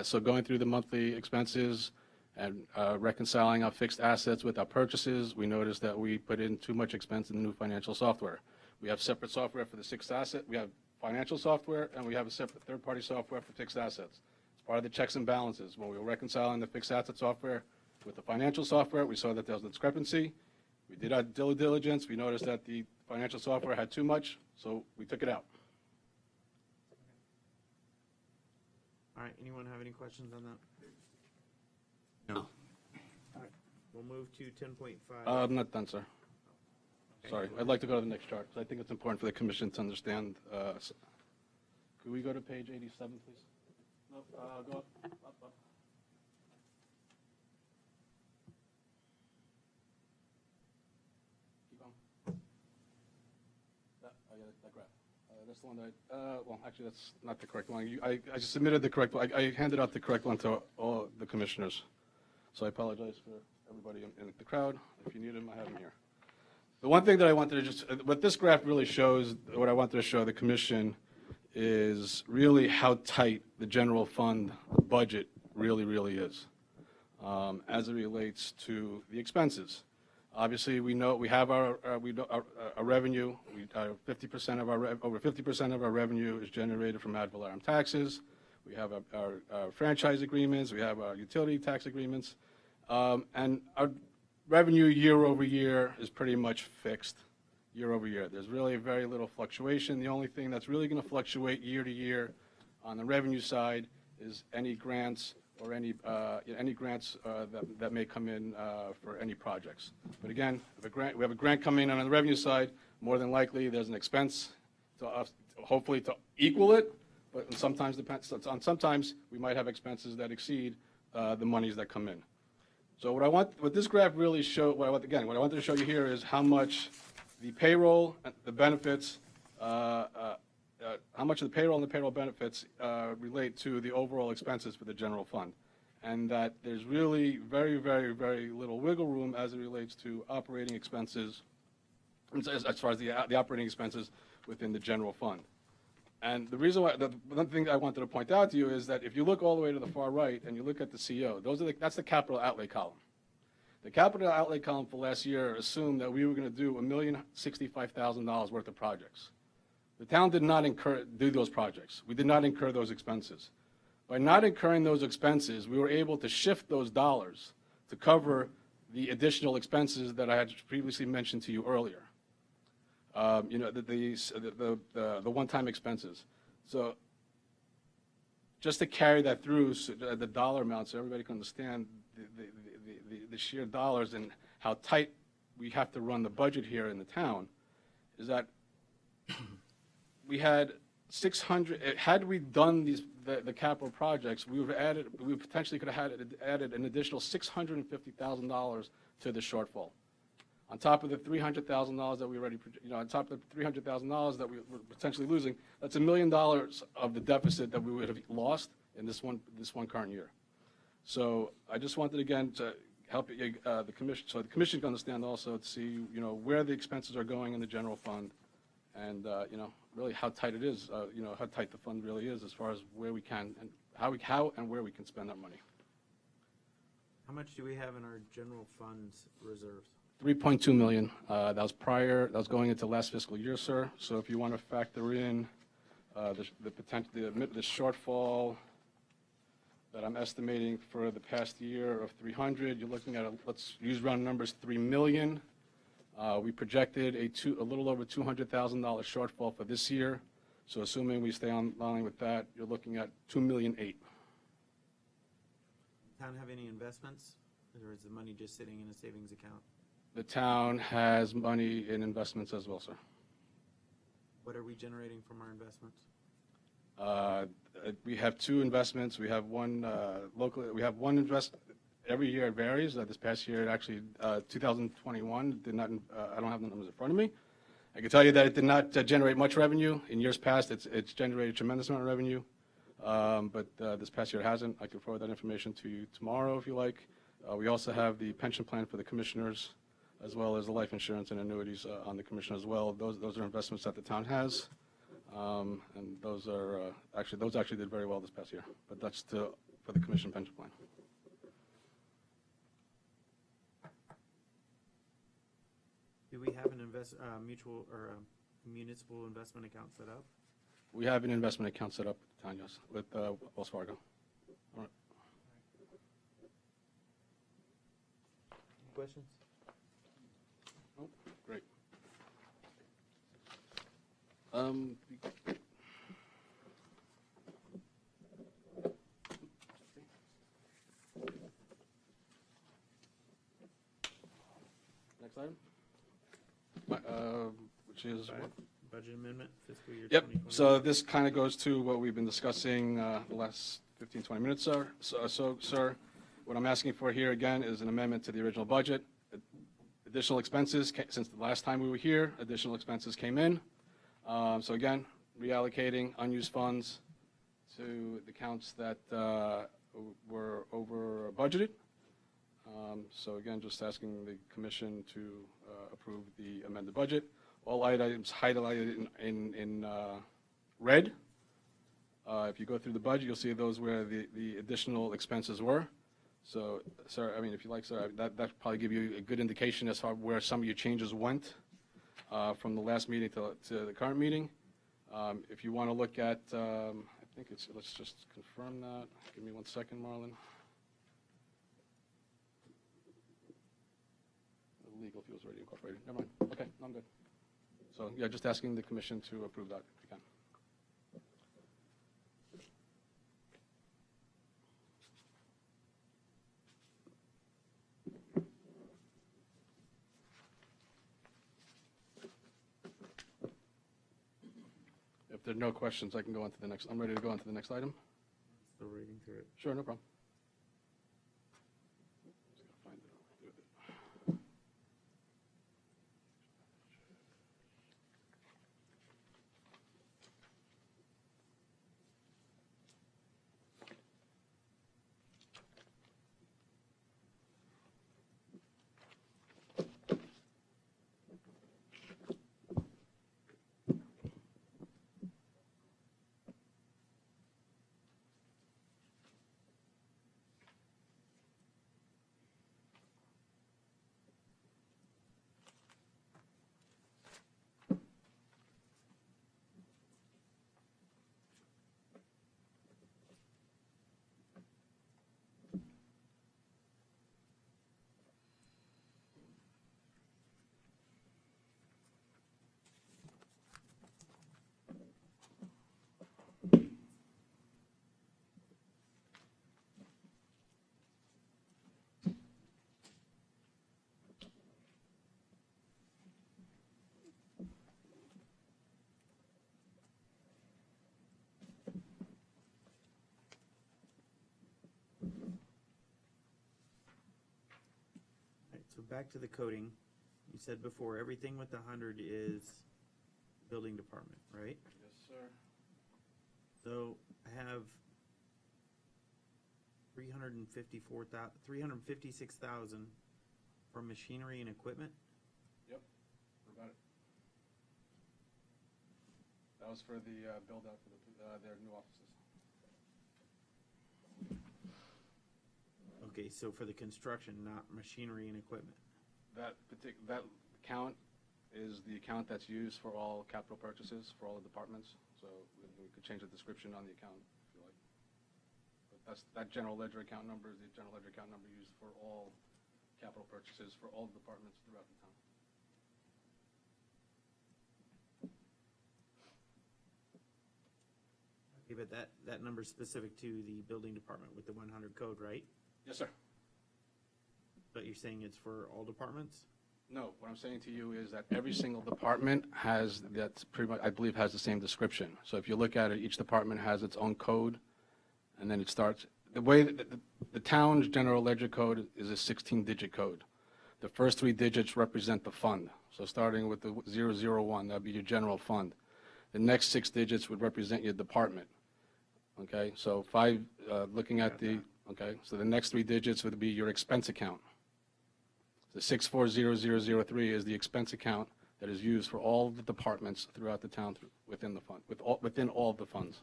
so going through the monthly expenses and reconciling our fixed assets with our purchases, we noticed that we put in too much expense in the new financial software. We have separate software for the fixed asset. We have financial software, and we have a separate third-party software for fixed assets. It's part of the checks and balances. When we were reconciling the fixed asset software with the financial software, we saw that there was a discrepancy. We did our due diligence. We noticed that the financial software had too much, so we took it out. all right, anyone have any questions on that? No. All right, we'll move to 10.5. I'm not done, sir. Sorry, I'd like to go to the next chart, because I think it's important for the commission to understand. Could we go to page 87, please? No, go up. Keep going. That graph. That's the one that, well, actually, that's not the correct one. I just submitted the correct one. I handed out the correct one to all the commissioners. So I apologize for everybody in the crowd. If you need them, I have them here. The one thing that I wanted to what this graph really shows, what I wanted to show the commission is really how tight the general fund budget really, really is as it relates to the expenses. Obviously, we know we have our revenue. 50% of over 50% of our revenue is generated from ad valorem taxes. We have our franchise agreements. We have our utility tax agreements, and our revenue year over year is pretty much fixed year over year. There's really very little fluctuation. The only thing that's really going to fluctuate year to year on the revenue side is any grants or any grants that may come in for any projects. But again, if we have a grant coming in on the revenue side, more than likely there's an expense to hopefully to equal it. But sometimes sometimes we might have expenses that exceed the monies that come in. So what this graph really showed, what I wanted to show you here is how much the payroll, the benefits, how much of the payroll and the payroll benefits relate to the overall expenses for the general fund, and that there's really very, very, very little wiggle room as it relates to operating expenses, as far as the operating expenses within the general fund. And the reason why, the one thing I wanted to point out to you is that if you look all the way to the far right and you look at the CO, that's the capital outlay column. The capital outlay column for last year assumed that we were going to do $1,065,000 worth of projects. The town did not do those projects. We did not incur those expenses. By not incurring those expenses, we were able to shift those dollars to cover the additional expenses that I had previously mentioned to you earlier. You know, the one-time expenses. So just to carry that through the dollar amount so everybody can understand the sheer dollars and how tight we have to run the budget here in the town, is that we had 600, had we done the capital projects, we potentially could have added an additional $650,000 to the shortfall. On top of the $300,000 that we already, on top of the $300,000 that we were potentially losing, that's $1 million of the deficit that we would have lost in this one current year. So I just wanted again to help the commission, so the commission can understand also to see where the expenses are going in the general fund, and really how tight it is, how tight the fund really is as far as where we can and how and where we can spend that money. How much do we have in our general funds reserves? 3.2 million. That was going into last fiscal year, sir. So if you want to factor in the potential, the shortfall that I'm estimating for the past year of 300, you're looking at let's use round numbers, 3 million. We projected a little over $200,000 shortfall for this year. So assuming we stay on line with that, you're looking at $2.8 million. Town have any investments, or is the money just sitting in a savings account? The town has money in investments as well, sir. What are we generating from our investments? We have two investments. We have one locally. We have one every year. It varies. This past year, it actually 2021 did not. I don't have the numbers in front of me. I can tell you that it did not generate much revenue. In years past, it's generated a tremendous amount of revenue, but this past year it hasn't. I can forward that information to you tomorrow if you like. We also have the pension plan for the commissioners, as well as the life insurance and annuities on the commission as well. Those are investments that the town has, and those actually did very well this past year. But that's for the commission pension plan. Do we have an mutual or a municipal investment account set up? We have an investment account set up at the town, yes, with Wells Fargo. All right. Questions? Oh, great. Next item? Which is what? Budget amendment, fiscal year Yep, 2021. so this kind of goes to what we've been discussing the last 15, 20 minutes, sir. So, sir, what I'm asking for here again is an amendment to the original budget. Additional expenses, since the last time we were here, additional expenses came in. So again, reallocating unused funds to the accounts that were over budgeted. So again, just asking the commission to approve the amended budget. All items highlighted in red. If you go through the budget, you'll see those where the additional expenses were. So, sir, I mean, if you like, sir, that probably give you a good indication as far where some of your changes went from the last meeting to the current meeting. If you want to look at, I think it's, let's just confirm that. Give me 1 second, Marlon. The legal feels already incorporated. Never mind. Okay, I'm good. So, yeah, just asking the commission to approve that if you can. If there are no questions, I can go on to the next. I'm ready to go on to the next item. Still reading through it. Sure, no problem. So back to the coding. You said before, everything with the 100 is building department, right? Yes, sir. So I have 356,000 for machinery and equipment. Yep, we got it. That was for the build out for their new offices. Okay, so for the construction, not machinery and equipment. That account is the account that's used for all capital purchases for all the departments. So we could change the description on the account if you like. But that general ledger account number is the general ledger account number used for all capital purchases for all the departments throughout the town. Okay, but that number's specific to the building department with the 100 code, right? Yes, sir. But you're saying it's for all departments? No, what I'm saying to you is that every single department has, that's pretty much, I believe, has the same description. So if you look at it, each department has its own code, and then it starts, the way that the town's general ledger code is a 16-digit code. The first 3 digits represent the fund. So starting with the 001, that'd be your general fund. The next 6 digits would represent your department. Okay, so looking at okay, so the next 3 digits would be your expense account. The 640003 is the expense account that is used for all the departments throughout the town within the fund, within all of the funds.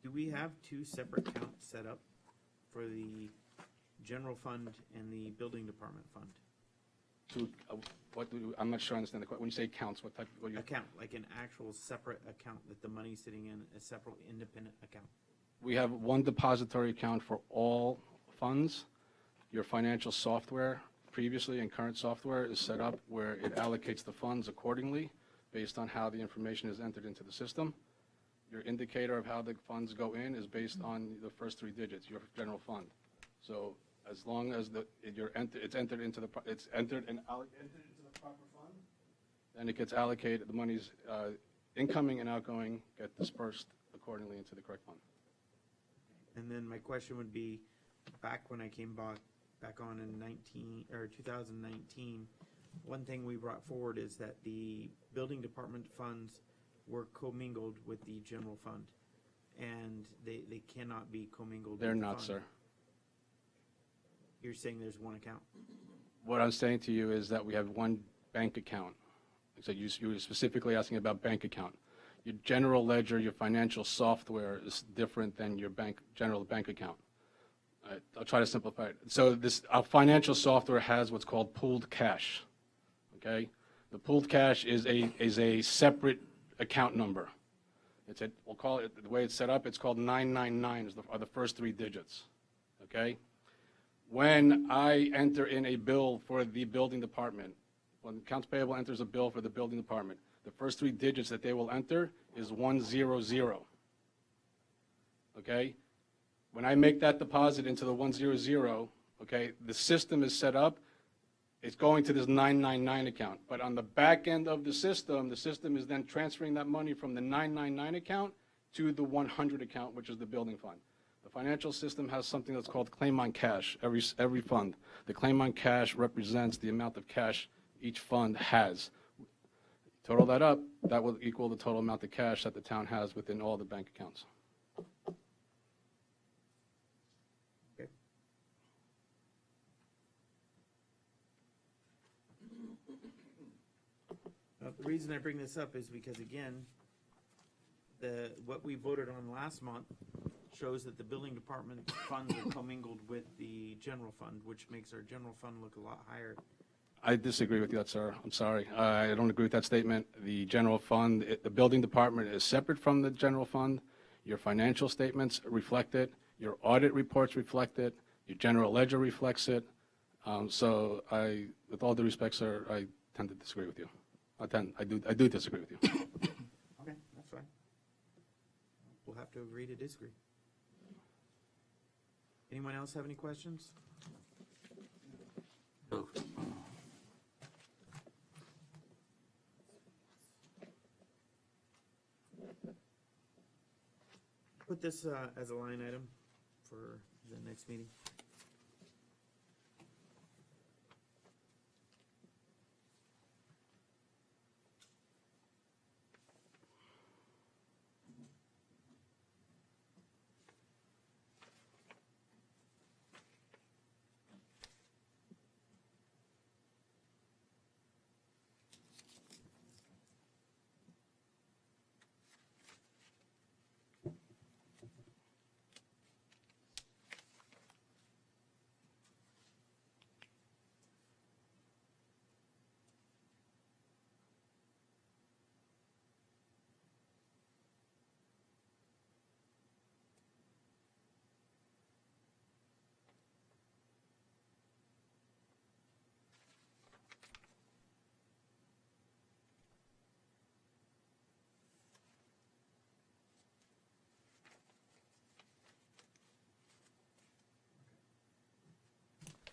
Do we have 2 separate accounts set up for the general fund and the building department fund? I'm not sure I understand the question. When you say accounts, what type? Account, like an actual separate account that the money's sitting in, a separate independent account? We have one depository account for all funds. Your financial software previously and current software is set up where it allocates the funds accordingly based on how the information is entered into the system. Your indicator of how the funds go in is based on the first 3 digits, your general fund. So as long as it's entered into the proper fund, then it gets allocated, the money's incoming and outgoing get dispersed accordingly into the correct fund. And then my question would be, back when I came back on in 2019, one thing we brought forward is that the building department funds were commingled with the general fund, and they cannot be commingled. They're with the not, fund. sir. You're saying there's one account? What I'm saying to you is that we have one bank account. So you were specifically asking about bank account. Your general ledger, your financial software is different than your general bank account. I'll try to simplify it. So our financial software has what's called pooled cash. Okay, the pooled cash is a separate account number. We'll call it, the way it's set up, it's called 999 are the first 3 digits. Okay, when I enter in a bill for the building department, when accounts payable enters a bill for the building department, the first 3 digits that they will enter is 100. Okay? When I make that deposit into the 100, okay, the system is set up, it's going to this 999 account. But on the back end of the system is then transferring that money from the 999 account to the 100 account, which is the building fund. The financial system has something that's called claim on cash, every fund. The claim on cash represents the amount of cash each fund has. Total that up, that will equal the total amount of cash that the town has within all the bank accounts. Okay. The reason I bring this up is because, again, what we voted on last month shows that the building department funds are commingled with the general fund, which makes our general fund look a lot higher. I disagree with you, sir. I'm sorry. I don't agree with that statement. The general fund, the building department is separate from the general fund. Your financial statements reflect it. Your audit reports reflect it. Your general ledger reflects it. So with all due respect, sir, I tend to disagree with you. I do disagree with you. Okay, that's fine. We'll have to agree to disagree. Anyone else have any questions? No. Put this as a line item for the next meeting.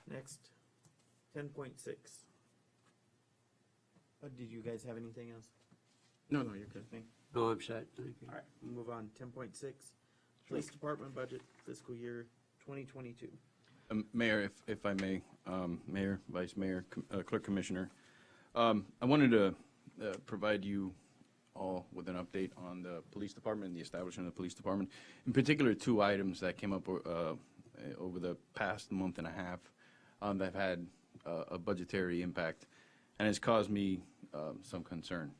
Next, 10.6. Did you guys have anything else? No, you're good. No, I'm set, thank you. All right, we'll move on. 10.6, Police Department budget fiscal year 2022. Mayor, if I may, Mayor, Vice Mayor, Clerk Commissioner, I wanted to provide you all with an update on the police department and the establishment of the police department. In particular, two items that came up over the past month and a half that have had a budgetary impact, and has caused me some concern.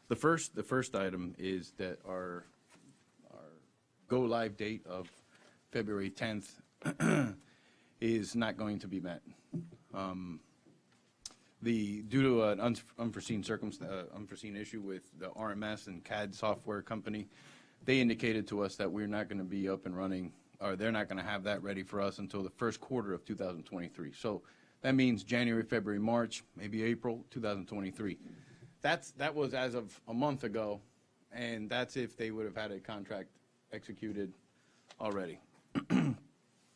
The first item is that our go-live date of February 10th is not going to be met. Due to an unforeseen issue with the RMS and CAD software company, they indicated to us that we're not going to be up and running, or they're not going to have that ready for us until the first quarter of 2023. So that means January, February, March, maybe April 2023. That was as of a month ago, and that's if they would have had a contract executed already.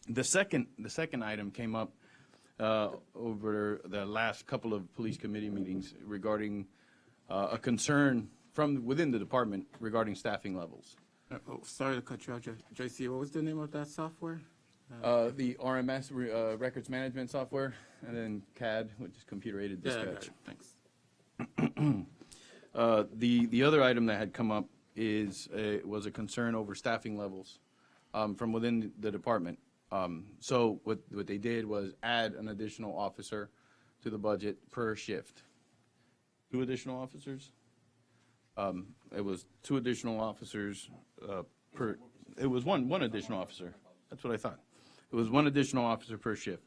The second item came up over the last couple of police committee meetings regarding a concern from within the department regarding staffing levels. Sorry to cut you off, JC. What was the name of that software? The RMS, records management software, and then CAD, which is computer-aided Yeah, I got dispatch. it. Thanks. The other item that had come up was a concern over staffing levels from within the department. So what they did was add an additional officer to the budget per shift. 2 additional officers? It was 2 additional officers per, it was one additional officer. That's what I thought. It was 1 additional officer per shift.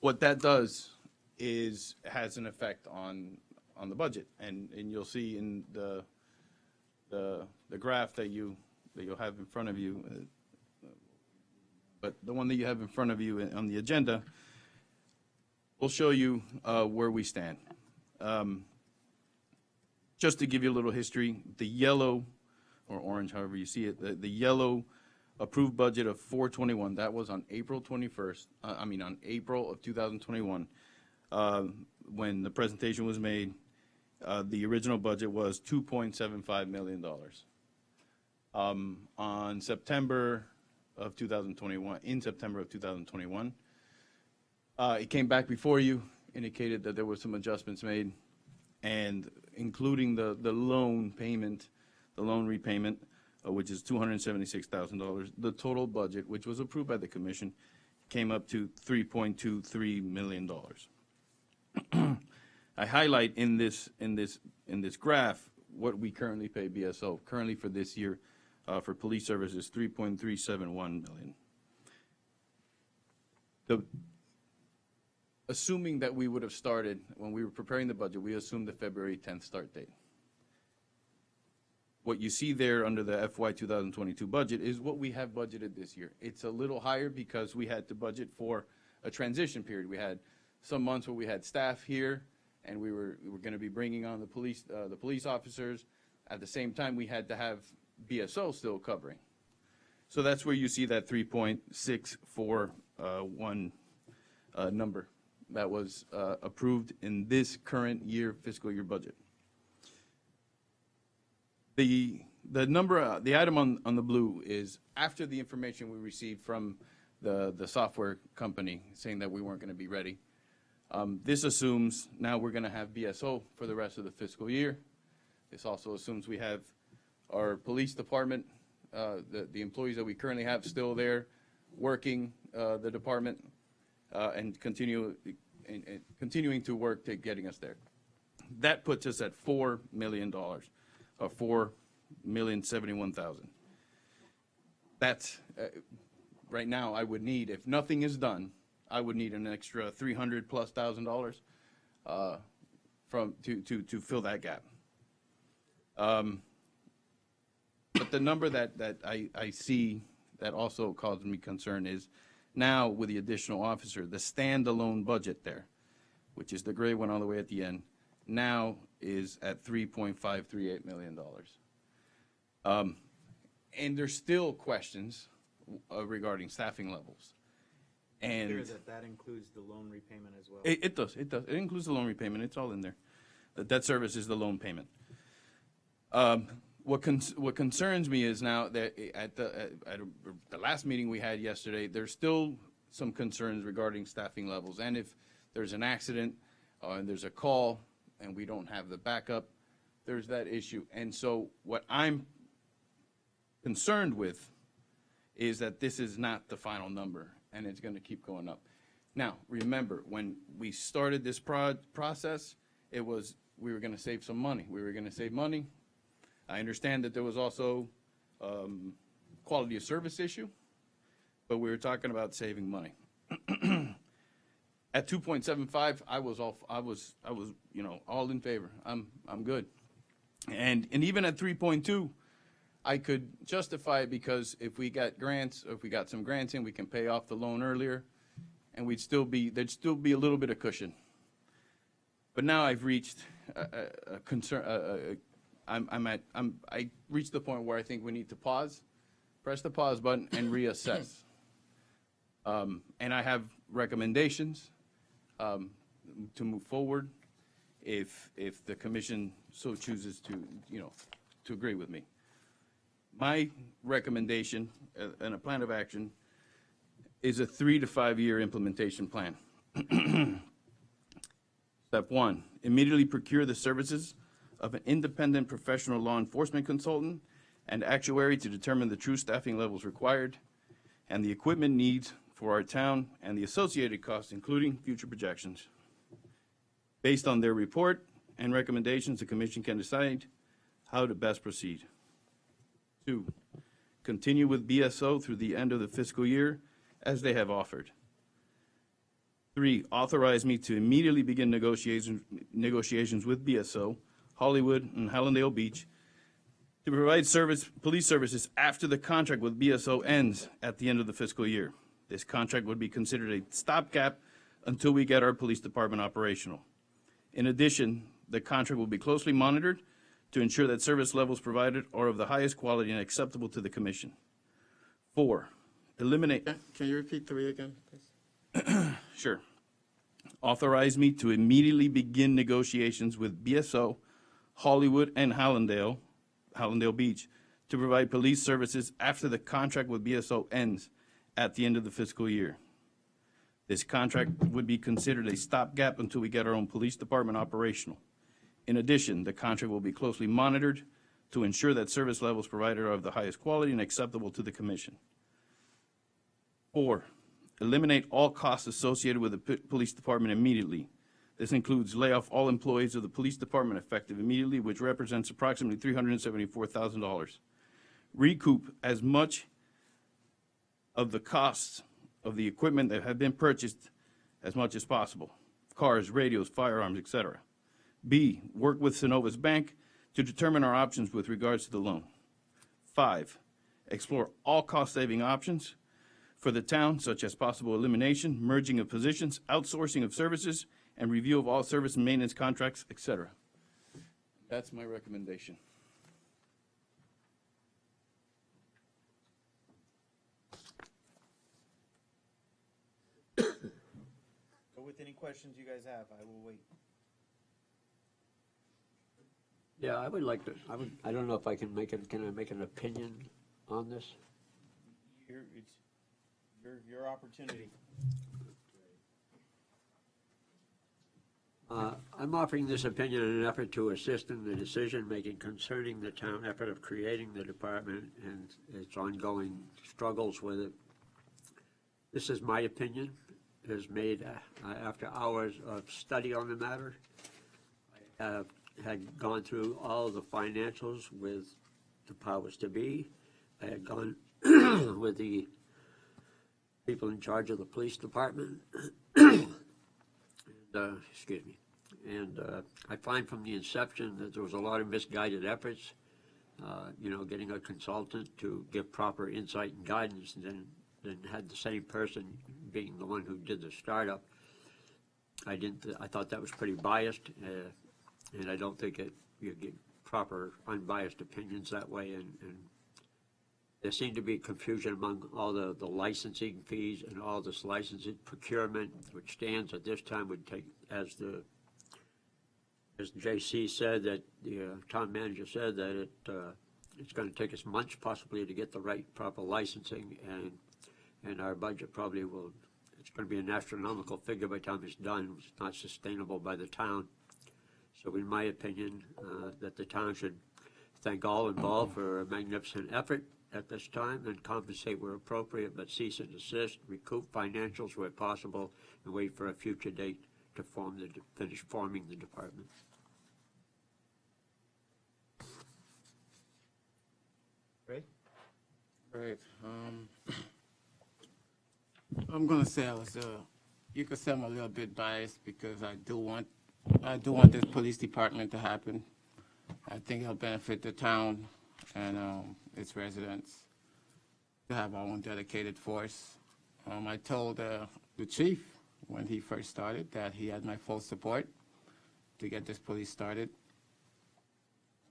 What that does is has an effect on the budget, and you'll see in the graph that you'll have in front of you, but the one that you have in front of you on the agenda will show you where we stand. Just to give you a little history, the yellow or orange, however you see it, the yellow approved budget of 421, that was on April 21st, on April of 2021, when the presentation was made. The original budget was $2.75 million. On September of 2021, it came back before you, indicated that there were some adjustments made, and including the loan payment, the loan repayment, which is $276,000, the total budget, which was approved by the commission, came up to $3.23 million. I highlight in this graph what we currently pay BSO. Currently for this year, for police services, $3.371 million. Assuming that we would have started, when we were preparing the budget, we assumed the February 10th start date. What you see there under the FY 2022 budget is what we have budgeted this year. It's a little higher because we had to budget for a transition period. We had some months where we had staff here, and we were going to be bringing on the police officers. At the same time, we had to have BSO still covering. So that's where you see that 3.641 number that was approved in this current year fiscal year budget. The number, the item on the blue is after the information we received from the software company saying that we weren't going to be ready. This assumes now we're going to have BSO for the rest of the fiscal year. This also assumes we have our police department, the employees that we currently have still there working the department and continuing to work to getting us there. That puts us at $4 million, or $4,071,000. That's right now. I would need, if nothing is done, I would need an extra $300,000+ to fill that gap. But the number that I see that also causes me concern is now with the additional officer, the standalone budget there, which is the gray one all the way at the end, now is at $3.538 million. And there's still questions regarding staffing levels. Clear And that includes the loan repayment as well. it does. It includes the loan repayment. It's all in there. The debt service is the loan payment. What concerns me is now that at the last meeting we had yesterday, there's still some concerns regarding staffing levels. And if there's an accident and there's a call and we don't have the backup, there's that issue. And so what I'm concerned with is that this is not the final number, and it's going to keep going up. Now, remember, when we started this process, it was we were going to save some money. We were going to save money. I understand that there was also quality of service issue, but we were talking about saving money. At 2.75, I was all in favor. I'm good. And even at 3.2, I could justify it because if we got grants, or if we got some grants in, we can pay off the loan earlier, and there'd still be a little bit of cushion. But now I've reached a concern. I reached the point where I think we need to press the pause button, and reassess. And I have recommendations to move forward if the commission so chooses to agree with me. My recommendation and a plan of action is a 3 to 5 year implementation plan. Step 1, immediately procure the services of an independent professional law enforcement consultant and actuary to determine the true staffing levels required and the equipment needs for our town and the associated costs, including future projections. Based on their report and recommendations, the commission can decide how to best proceed. 2, continue with BSO through the end of the fiscal year as they have offered. 3, authorize me to immediately begin negotiations with BSO, Hollywood, and Hallandale Beach to provide police services after the contract with BSO ends at the end of the fiscal year. This contract would be considered a stopgap until we get our police department operational. In addition, the contract will be closely monitored to ensure that service levels provided are of the highest quality and acceptable to the commission. 4, eliminate. Can you repeat 3 again, please? Sure. Authorize me to immediately begin negotiations with BSO, Hollywood, and Hallandale Beach to provide police services after the contract with BSO ends at the end of the fiscal year. This contract would be considered a stopgap until we get our own police department operational. In addition, the contract will be closely monitored to ensure that service levels provided are of the highest quality and acceptable to the commission. 4, eliminate all costs associated with the police department immediately. This includes lay off all employees of the police department effective immediately, which represents approximately $374,000. Recoup as much of the costs of the equipment that have been purchased as much as possible: cars, radios, firearms, etc. B, work with Synovus Bank to determine our options with regards to the loan. 5, explore all cost-saving options for the town, such as possible elimination, merging of positions, outsourcing of services, and review of all service and maintenance contracts, etc. That's my recommendation. Go with any questions you guys have. I will wait. Yeah, I would like to, I don't know if I can I make an opinion on this? It's your opportunity. I'm offering this opinion in an effort to assist in the decision-making concerning the town effort of creating the department and its ongoing struggles with it. This is my opinion. It is made after hours of study on the matter. I have had gone through all the financials with the powers to be. I had gone with the people in charge of the police department. Excuse me. And I find from the inception that there was a lot of misguided efforts, getting a consultant to give proper insight and guidance, and then had the same person being the one who did the startup. I thought that was pretty biased, and I don't think you get proper unbiased opinions that way. And there seemed to be confusion among all the licensing fees and all this licensing procurement, which stands at this time would take, as JC said, that the town manager said, that it's going to take us months possibly to get the right proper licensing, and our budget probably will, it's going to be an astronomical figure by the time it's done. It's not sustainable by the town. So in my opinion, that the town should thank all involved for a magnificent effort at this time and compensate where appropriate, but cease and desist, recoup financials where possible, and wait for a future date to finish forming the department. Ray? Right. I'm gonna say I was, you could say I'm a little bit biased because I do want this police department to happen. I think it'll benefit the town and its residents to have our own dedicated force. I told the chief when he first started that he had my full support to get this police started.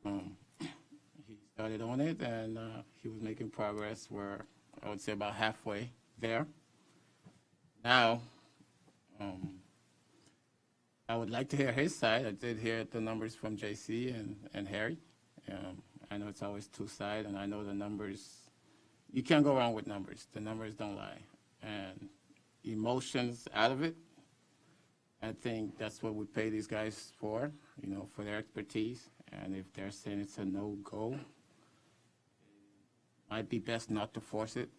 He started on it, and he was making progress. We're, I would say, about halfway there. Now, I would like to hear his side. I did hear the numbers from JC and Harry. I know it's always two sides, and I know the numbers, you can't go wrong with numbers. The numbers don't lie. And emotions out of it, I think that's what we pay these guys for, for their expertise. And if they're saying it's a no-go, it might be best not to force it.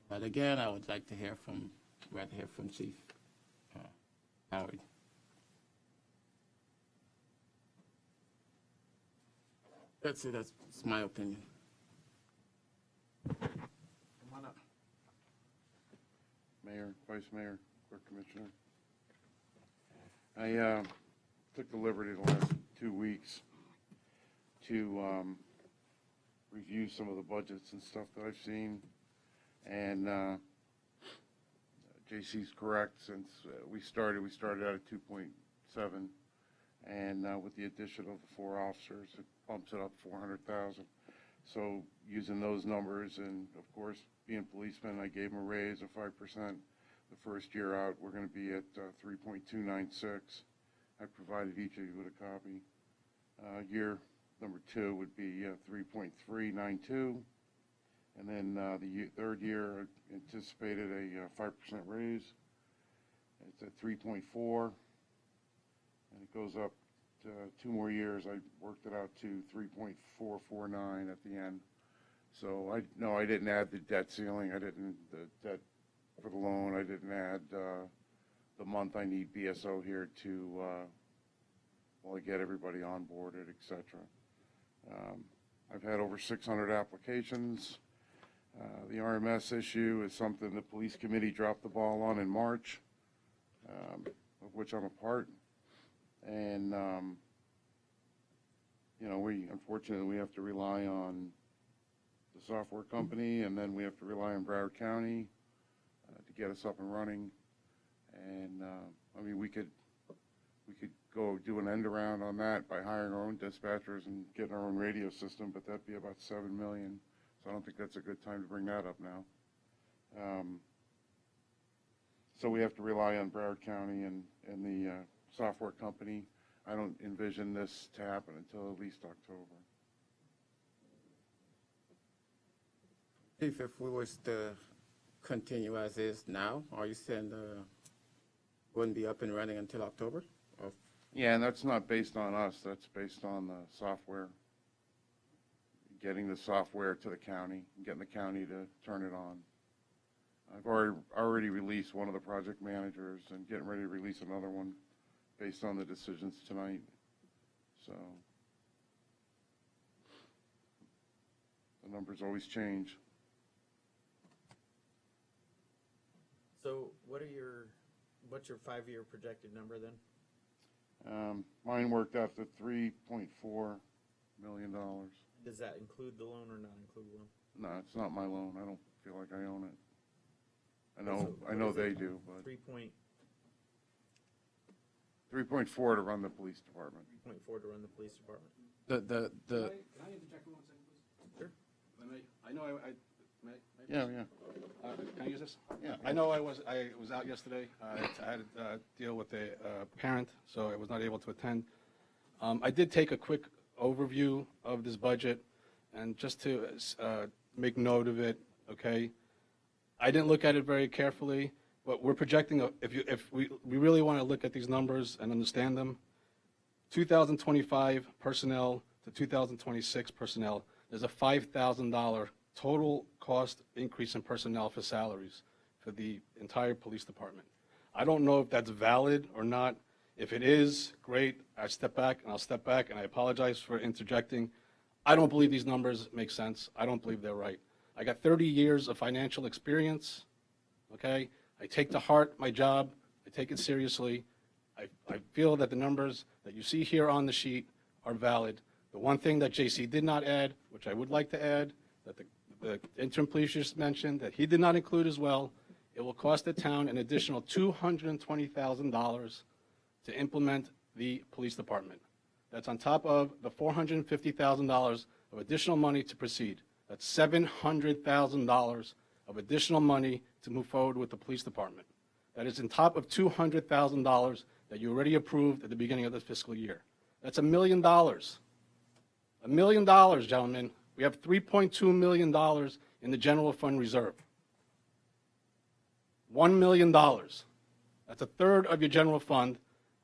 But again, I would like to hear from Chief Howard. That's it. That's my opinion. Come on up. Mayor, Vice Mayor, Clerk Commissioner. I took the liberty the last 2 weeks to review some of the budgets and stuff that I've seen. And JC's correct. Since we started out at 2.7, and with the addition of the 4 officers, it bumps it up 400,000. So using those numbers, and of course being policemen, I gave them a raise of 5%. The first year out, we're going to be at 3.296. I provided each of you with a copy. Year number 2 would be 3.392. And then the third year, I anticipated a 5% raise. It's at 3.4, and it goes up to 2 more years. I worked it out to 3.449 at the end. So I didn't add the debt ceiling. The debt for the loan. I didn't add the month I need BSO here to get everybody onboarded, etc. I've had over 600 applications. The RMS issue is something the police committee dropped the ball on in March, of which I'm a part. And, unfortunately, we have to rely on the software company, and then we have to rely on Broward County to get us up and running. And, we could go do an end around on that by hiring our own dispatchers and getting our own radio system, but that'd be about $7 million. So I don't think that's a good time to bring that up now. So we have to rely on Broward County and the software company. I don't envision this to happen until at least October. Chief, if we was to continue as is now, are you saying wouldn't be up and running until October? Or? Yeah, and that's not based on us. That's based on the software. Getting the software to the county, getting the county to turn it on. I've already released one of the project managers and getting ready to release another one based on the decisions tonight. So the numbers always change. So what's your 5-year projected number then? Mine worked out to $3.4 million. Does that include the loan or not include the loan? No, it's not my loan. I don't feel like I own it. I know they do, but 3.4 to run the police department. 3.4 to run the police department. The Can I interject for 1 second, please? Sure. I know Yeah, yeah. can I use this? Yeah. I know I was out yesterday. I had to deal with a parent, so I was not able to attend. I did take a quick overview of this budget, and just to make note of it, okay? I didn't look at it very carefully, but we're projecting, if we really want to look at these numbers and understand them, 2025 personnel to 2026 personnel, there's a $5,000 total cost increase in personnel for salaries for the entire police department. I don't know if that's valid or not. If it is, great. I step back, and I'll step back, and I apologize for interjecting. I don't believe these numbers make sense. I don't believe they're right. I got 30 years of financial experience, okay? I take to heart my job. I take it seriously. I feel that the numbers that you see here on the sheet are valid. The one thing that JC did not add, which I would like to add, that the interim police just mentioned, that he did not include as well, it will cost the town an additional $220,000 to implement the police department. That's on top of the $450,000 of additional money to proceed. That's $700,000 of additional money to move forward with the police department. That is on top of $200,000 that you already approved at the beginning of this fiscal year. That's $1 million. $1 million, gentlemen. We have $3.2 million in the general fund reserve. $1 million. That's a third of your general fund,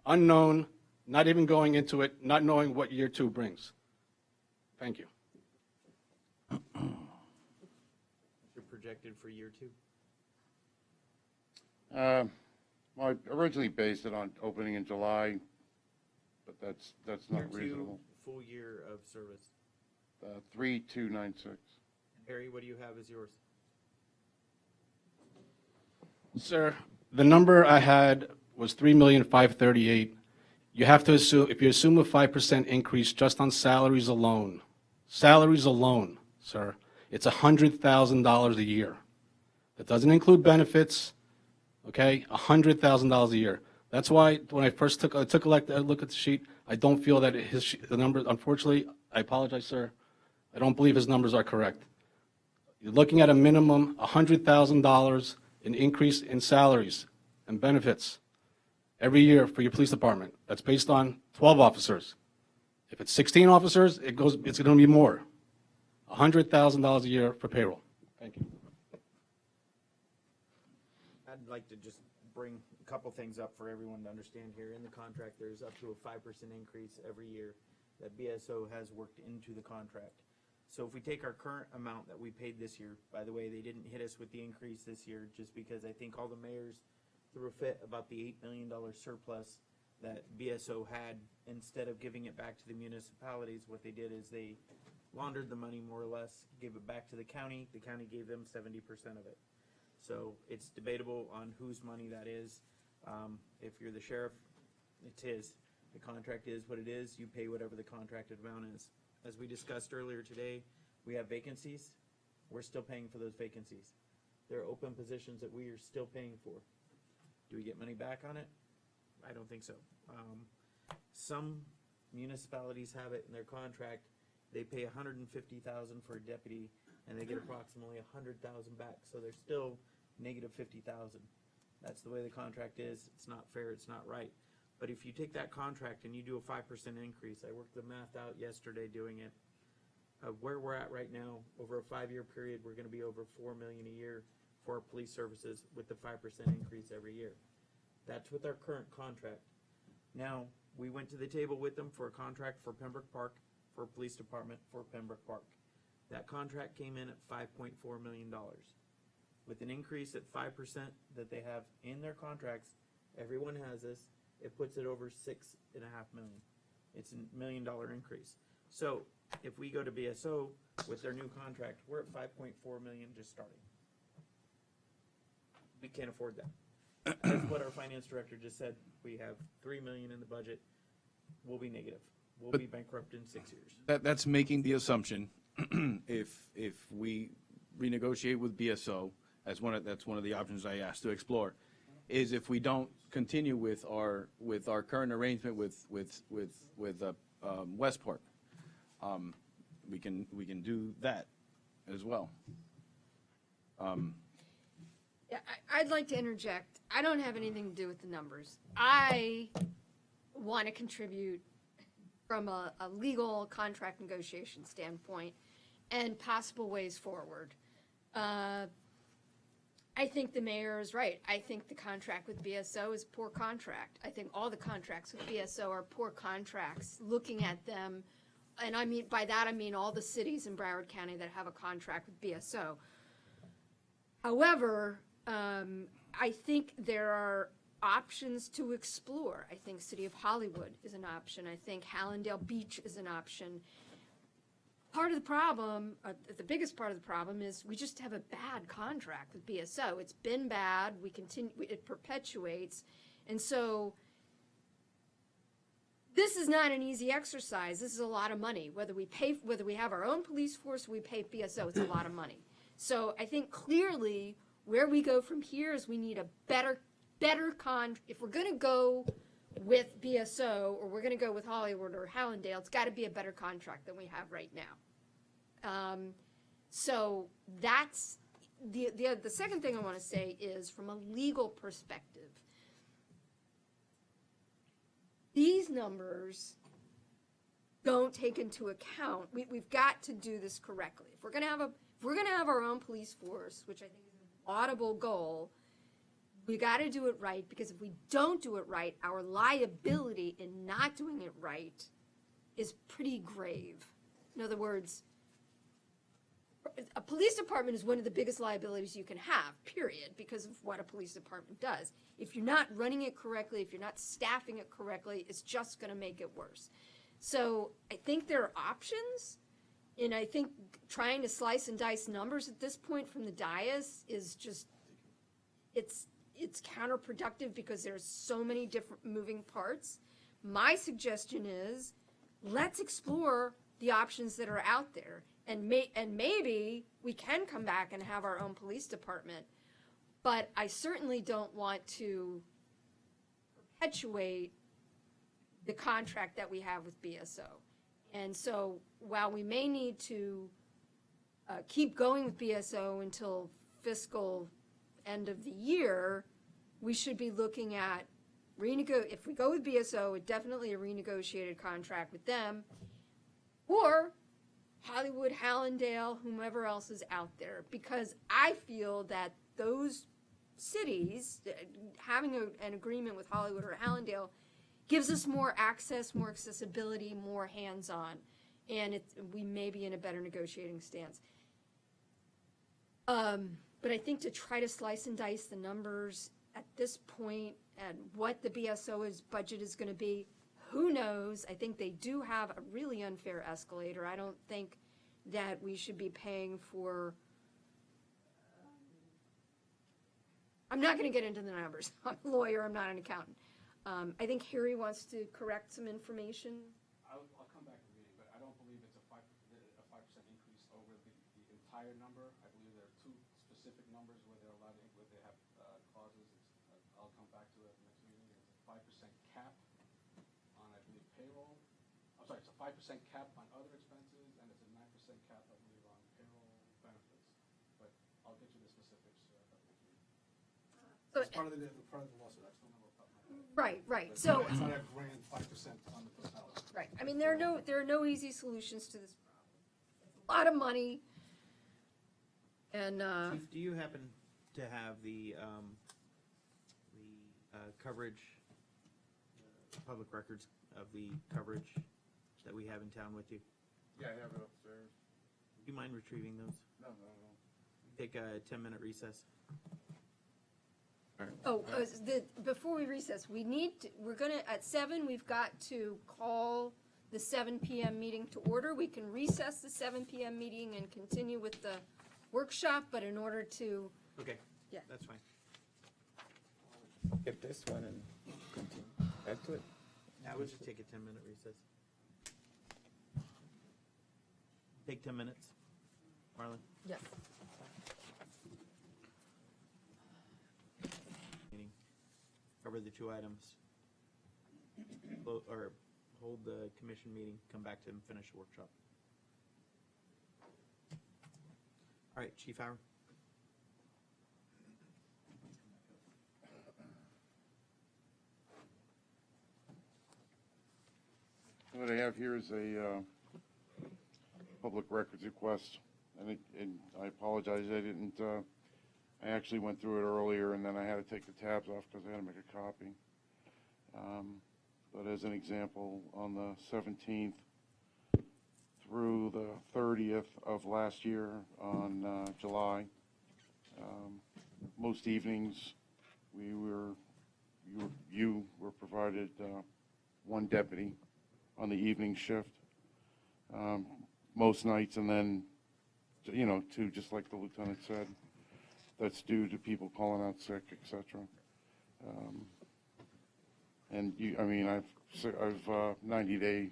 unknown, not even going into it, not knowing what year two brings. Thank you. You're projected for year two? Well, I originally based it on opening in July, but that's Year not two, reasonable. full year of service. 3,296. Harry, what do you have as yours? Sir, the number I had was $3,538,000. You have to assume, if you assume a 5% increase just on salaries alone, sir, it's $100,000 a year. That doesn't include benefits, okay? $100,000 a year. That's why when I first took a look at the sheet, I don't feel that the numbers, unfortunately, I apologize, sir, I don't believe his numbers are correct. You're looking at a minimum $100,000 in increase in salaries and benefits every year for your police department. That's based on 12 officers. If it's 16 officers, it's going to be more. $100,000 a year for payroll. Thank you. I'd like to just bring a couple things up for everyone to understand here. In the contract, there's up to a 5% increase every year that BSO has worked into the contract. So if we take our current amount that we paid this year, by the way, they didn't hit us with the increase this year just because I think all the mayors threw a fit about the $8 million surplus that BSO had. Instead of giving it back to the municipalities, what they did is they laundered the money more or less, gave it back to the county. The county gave them 70% of it. So it's debatable on whose money that is. If you're the sheriff, it's his. The contract is what it is. You pay whatever the contracted amount is. As we discussed earlier today, we have vacancies. We're still paying for those vacancies. There are open positions that we are still paying for. Do we get money back on it? I don't think so. Some municipalities have it in their contract. They pay $150,000 for a deputy, and they get approximately $100,000 back. So they're still negative $50,000. That's the way the contract is. It's not fair. It's not right. But if you take that contract and you do a 5% increase, I worked the math out yesterday doing it. Where we're at right now, over a 5-year period, we're going to be over $4 million a year for our police services with the 5% increase every year. That's with our current contract. Now, we went to the table with them for a contract for Pembroke Park, for a police department for Pembroke Park. That contract came in at $5.4 million. With an increase at 5% that they have in their contracts, everyone has this, it puts it over $6.5 million. It's $1 million increase. So if we go to BSO with their new contract, we're at $5.4 million just starting. We can't afford that. That's what our finance director just said. We have $3 million in the budget. We'll be negative. We'll be bankrupt in 6 years. That's making the assumption, if we renegotiate with BSO, that's one of the options I asked to explore, is if we don't continue with our current arrangement with Westport, we can do that. as well. Yeah, I'd like to interject. I don't have anything to do with the numbers. I want to contribute from a legal contract negotiation standpoint and possible ways forward. I think the mayor is right. I think the contract with BSO is a poor contract. I think all the contracts with BSO are poor contracts, looking at them. And I mean, by that I mean all the cities in Broward County that have a contract with BSO. However, I think there are options to explore. I think City of Hollywood is an option. I think Hallandale Beach is an option. Part of the problem, the biggest part of the problem is we just have a bad contract with BSO. It's been bad. We continue, it perpetuates. And so this is not an easy exercise. This is a lot of money. Whether we have our own police force, or we pay BSO, it's a lot of money. So I think clearly where we go from here is we need a better if we're going to go with BSO or we're going to go with Hollywood or Hallandale, it's got to be a better contract than we have right now. So that's the second thing I want to say is from a legal perspective, these numbers don't take into account, we've got to do this correctly. If we're going to have our own police force, which I think is an laudable goal, we got to do it right, because if we don't do it right, our liability in not doing it right is pretty grave. In other words, a police department is one of the biggest liabilities you can have, period, because of what a police department does. If you're not running it correctly, if you're not staffing it correctly, it's just going to make it worse. So I think there are options, and I think trying to slice and dice numbers at this point from the dais is just, it's counterproductive because there's so many different moving parts. My suggestion is, let's explore the options that are out there. And maybe we can come back and have our own police department. But I certainly don't want to perpetuate the contract that we have with BSO. And so while we may need to keep going with BSO until fiscal end of the year, we should be looking at if we go with BSO, definitely a renegotiated contract with them, or Hollywood, Hallandale, whomever else is out there, because I feel that those cities, having an agreement with Hollywood or Hallandale, gives us more access, more accessibility, more hands-on, and we may be in a better negotiating stance. But I think to try to slice and dice the numbers at this point and what the BSO's budget is going to be, who knows? I think they do have a really unfair escalator. I don't think that we should be paying for, I'm not going to get into the numbers. I'm a lawyer, I'm not an accountant. I think Harry wants to correct some information. I'll come back to the meeting, but I don't believe it's a 5% increase over the entire number. I believe there are two specific numbers where they're allowed, where they have clauses. I'll come back to it at the next meeting. It's a 5% cap on, I believe, payroll. I'm sorry, it's a 5% cap on other expenses, and it's a 9% cap, I believe, on payroll benefits. But I'll get you the specifics at the next meeting. It's part of the lawsuit. I still know about that. Right. But So it's not a grand 5% on the totality. right. I mean, there are no easy solutions to this problem. It's a lot of money. And Chief, do you happen to have the coverage, public records of the coverage that we have in town with you? Yeah, I have it upstairs. Do you mind retrieving those? No. Take a 10-minute recess. before we recess, at 7, we've got to call the 7 p.m. meeting to order. We can recess the 7 p.m. meeting and continue with the workshop, but in order to, Okay. Yeah. That's fine. Get this one and continue back to it. Now we'll just take a 10-minute recess. Take 10 minutes. Marlon? yes. Meeting. Cover the two items. Or hold the commission meeting, come back to and finish the workshop. All right, Chief Howard. What I have here is a public records request, and I apologize, I didn't, I actually went through it earlier, and then I had to take the tabs off because I had to make a copy. But as an example, on the 17th through the 30th of last year on July, most evenings you were provided one deputy on the evening shift, most nights, and then, you know, two, just like the lieutenant said. That's due to people calling out sick, etc. And I mean, I've 90-day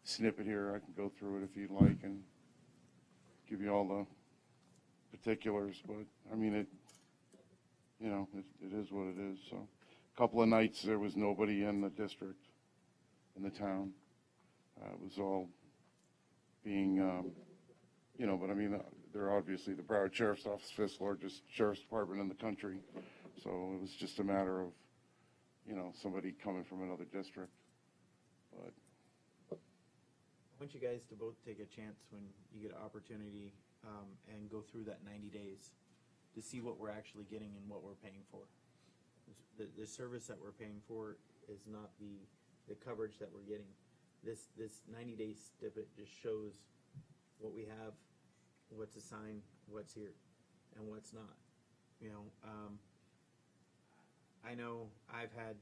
snippet here. I can go through it if you'd like and give you all the particulars. But I mean, it is what it is. So, a couple of nights there was nobody in the district, in the town. It was all being, but I mean, they're obviously the Broward Sheriff's Office, fifth largest sheriff's department in the country. So it was just a matter of, somebody coming from another district. But I want you guys to both take a chance when you get an opportunity and go through that 90 days to see what we're actually getting and what we're paying for. The service that we're paying for is not the coverage that we're getting. This 90-day snippet just shows what we have, what's assigned, what's here, and what's not. I know I've had,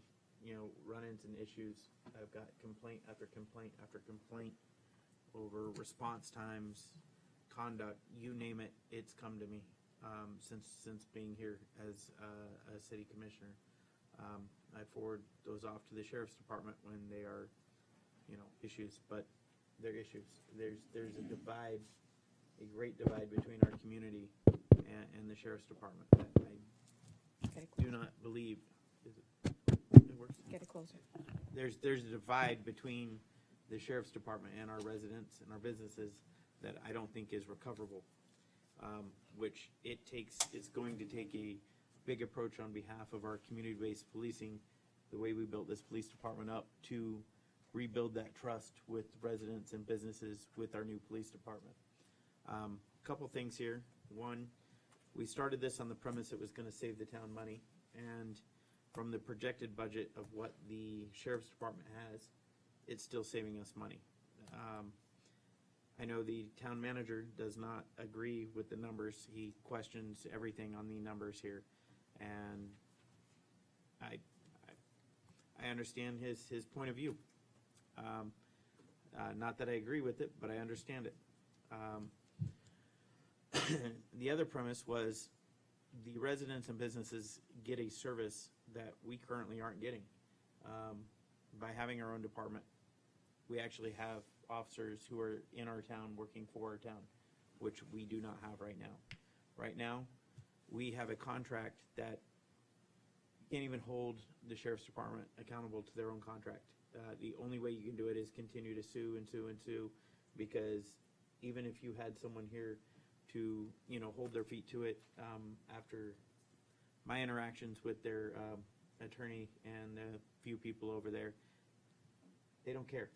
run-ins and issues. I've got complaint after complaint after complaint over response times, conduct, you name it, it's come to me since being here as a city commissioner. I forward those off to the sheriff's department when they are, issues, but they're issues. There's a divide, a great divide between our community and the sheriff's department that I do not believe. It works? Get it closer. There's a divide between the sheriff's department and our residents and our businesses that I don't think is recoverable, which it's going to take a big approach on behalf of our community-based policing, the way we built this police department up, to rebuild that trust with residents and businesses with our new police department. Couple things here. One, we started this on the premise it was going to save the town money, and from the projected budget of what the sheriff's department has, it's still saving us money. I know the town manager does not agree with the numbers. He questions everything on the numbers here, and I understand his point of view. Not that I agree with it, but I understand it. The other premise was the residents and businesses get a service that we currently aren't getting. By having our own department, we actually have officers who are in our town working for our town, which we do not have right now. Right now, we have a contract that can't even hold the sheriff's department accountable to their own contract. The only way you can do it is continue to sue and sue and sue, because even if you had someone here to, hold their feet to it, after my interactions with their attorney and a few people over there, they don't care.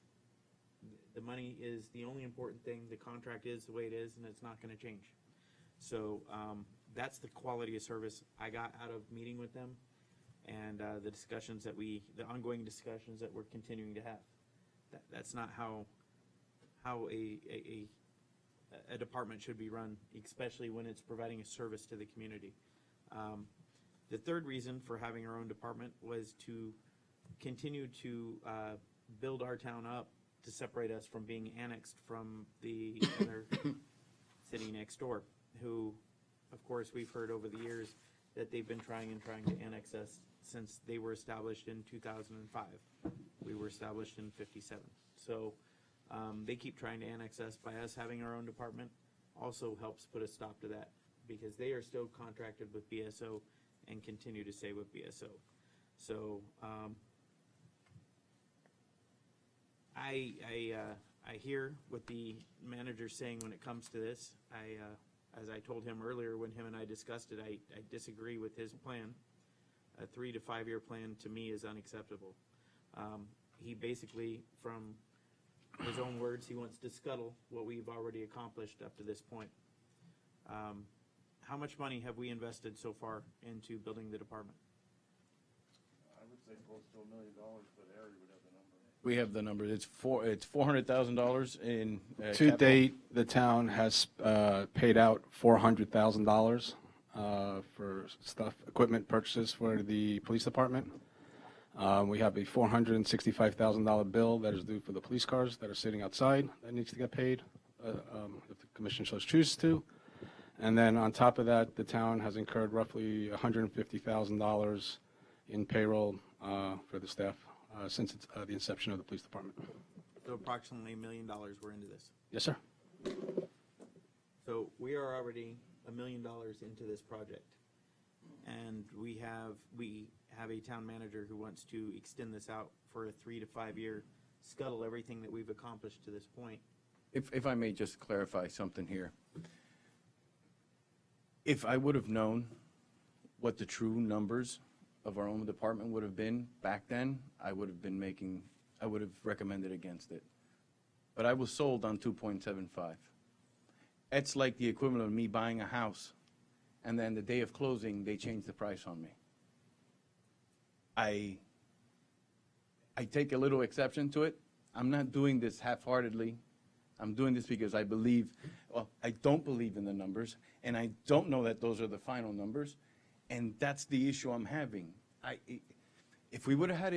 The money is the only important thing. The contract is the way it is, and it's not going to change. So that's the quality of service I got out of meeting with them, and the ongoing discussions that we're continuing to have. That's not how a department should be run, especially when it's providing a service to the community. The third reason for having our own department was to continue to build our town up to separate us from being annexed from the other city next door, who, of course, we've heard over the years that they've been trying to annex us since they were established in 2005. We were established in 57. So they keep trying to annex us. By us having our own department also helps put a stop to that, because they are still contracted with BSO and continue to stay with BSO. So I hear what the manager's saying when it comes to this. as I told him earlier when him and I discussed it, I disagree with his plan. A 3 to 5 year plan to me is unacceptable. He basically, from his own words, he wants to scuttle what we've already accomplished up to this point. How much money have we invested so far into building the department? I would say close to $1 million, but Harry would have the number. We have the number. It's $400,000 in To capital. date, the town has paid out $400,000 for equipment purchases for the police department. We have a $465,000 bill that is due for the police cars that are sitting outside that needs to get paid, if the commission so chooses to. And then on top of that, the town has incurred roughly $150,000 in payroll for the staff since the inception of the police department. So approximately $1 million we're into this. Yes, sir. So we are already $1 million into this project. And we have a town manager who wants to extend this out for a 3 to 5 year, scuttle everything that we've accomplished to this point. If I may just clarify something here. If I would have known what the true numbers of our own department would have been back then, I would have recommended against it. But I was sold on 2.75. It's like the equivalent of me buying a house, and then the day of closing, they change the price on me. I take a little exception to it. I'm not doing this half-heartedly. I'm doing this because I believe, well, I don't believe in the numbers, and I don't know that those are the final numbers, and that's the issue I'm having. If we would have had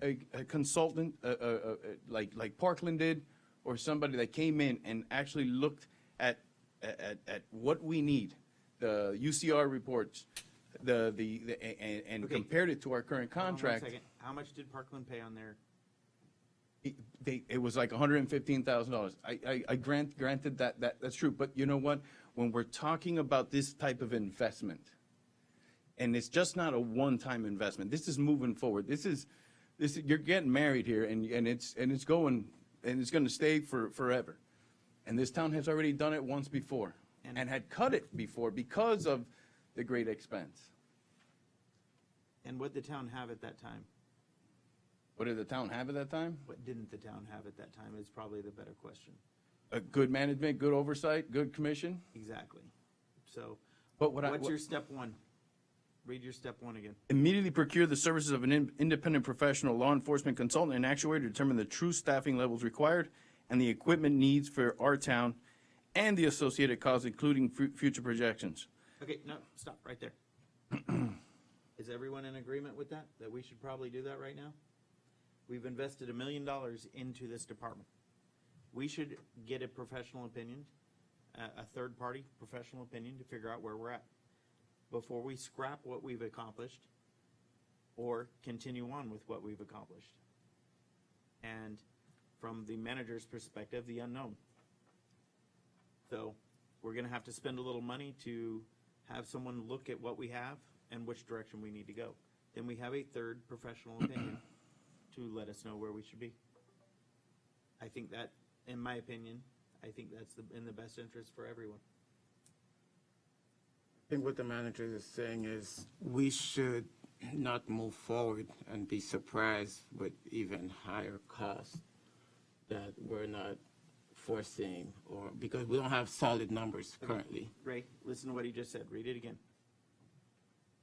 a consultant, like Parkland did, or somebody that came in and actually looked at what we need, the UCR reports, and Okay. compared it to our current Hold on 1 contract, second. How much did Parkland pay on their? it was like $115,000. I granted that's true, but you know what? When we're talking about this type of investment, and it's just not a one-time investment. This is moving forward. This is you're getting married here, and it's going to stay forever. And this town has already done it once before, and had cut it before because of the great expense. And what did the town have at that time? What did the town have at that time? What didn't the town have at that time is probably the better question. Good management, good oversight, good commission. Exactly. So, But what's your step one? Read your step one again. Immediately procure the services of an independent professional law enforcement consultant and actuary to determine the true staffing levels required and the equipment needs for our town and the associated costs, including future projections. Okay, no, stop right there. Is everyone in agreement with that we should probably do that right now? We've invested $1 million into this department. We should get a professional opinion, a third-party professional opinion to figure out where we're at before we scrap what we've accomplished or continue on with what we've accomplished. And from the manager's perspective, the unknown. So we're going to have to spend a little money to have someone look at what we have and which direction we need to go. Then we have a third professional opinion to let us know where we should be. I think that, in my opinion, I think that's in the best interest for everyone. I think what the manager is saying is we should not move forward and be surprised with even higher costs that we're not foreseeing, or because we don't have solid numbers currently. Ray, listen to what he just said. Read it again.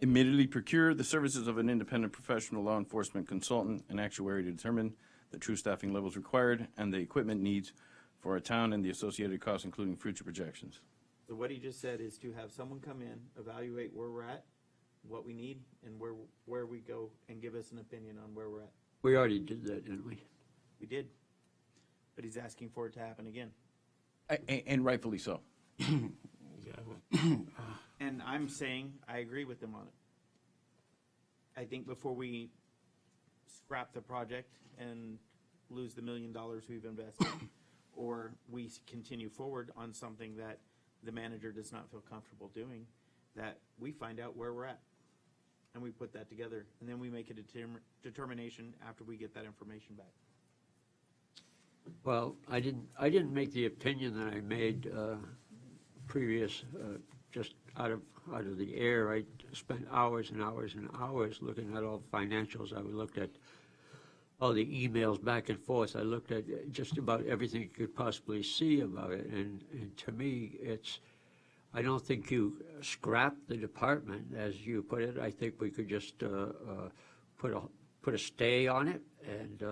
Immediately procure the services of an independent professional law enforcement consultant and actuary to determine the true staffing levels required and the equipment needs for our town and the associated costs, including future projections. So what he just said is to have someone come in, evaluate where we're at, what we need, and where we go, and give us an opinion on where we're at. We already did that, didn't we? We did. But he's asking for it to happen again. And rightfully so. And I'm saying I agree with him on it. I think before we scrap the project and lose the $1 million we've invested, or we continue forward on something that the manager does not feel comfortable doing, that we find out where we're at. And we put that together, and then we make a determination after we get that information back. Well, I didn't make the opinion that I made previous, just out of the air, I spent hours and hours and hours looking at all the financials. I looked at all the emails back and forth. I looked at just about everything you could possibly see about it. And to me, I don't think you scrap the department, as you put it. I think we could just put a stay on it and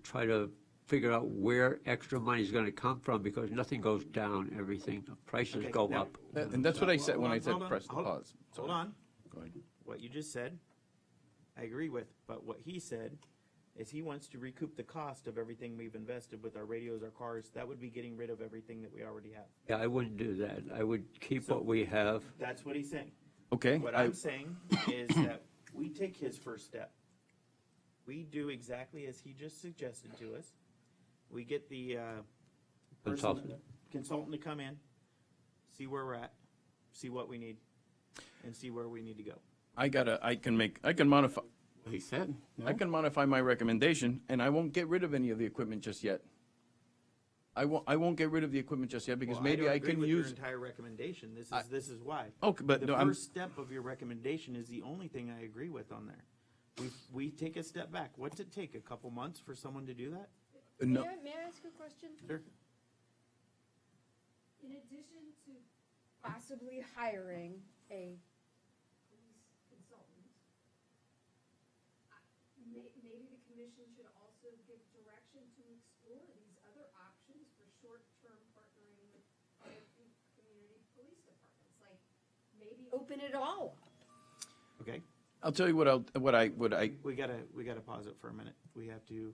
try to figure out where extra money is going to come from, because nothing goes down, everything, prices go now- up. And that's what I said when I said Hold on, press the hold on, pause. Hold on. Go ahead. What you just said, I agree with, but what he said is he wants to recoup the cost of everything we've invested with our radios, our cars. That would be getting rid of everything that we already have. Yeah, I wouldn't do that. I would keep what we have. That's what he's saying. Okay. What I'm saying is that we take his first step. We do exactly as he just suggested to us. We get the consultant to come in, see where we're at, see what we need, and see where we need to go. I can modify. He said, no? I can modify my recommendation, and I won't get rid of any of the equipment just yet. I won't get rid of the equipment just yet, because Well, maybe don't I agree can with use. your entire recommendation. This is why. Okay, but The no, I'm. first step of your recommendation is the only thing I agree with on there. We take a step back. What's it take, a couple months for someone to do that? No. May I ask a question? Sure. In addition to possibly hiring a police consultant, maybe the commission should also give direction to explore these other options for short-term partnering with other community police departments, like maybe open it all up. Okay. I'll tell you what I. We gotta pause it for a minute. We have to.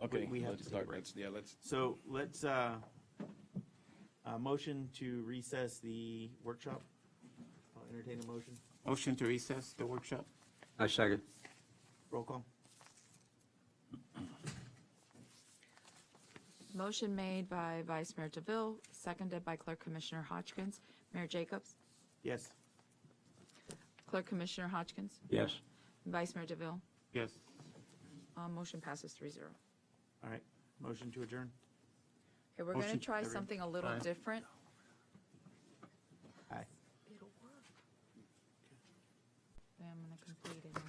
Okay. We have let's to take a start. break. Let's. So let's, motion to recess the workshop. I'll entertain a motion. Motion to recess the workshop? I second. Roll call. Motion made by Vice Mayor DeVille, seconded by Clerk Commissioner Hodgkins. Mayor Jacobs? Yes. Clerk Commissioner Hodgkins? Yes. Vice Mayor DeVille? Yes. Motion passes 3-0. All right. Motion to adjourn. Okay, we're going to Motion, try everyone. something a little Aye. different. Aye. It'll work. Okay, I'm going to complete it now.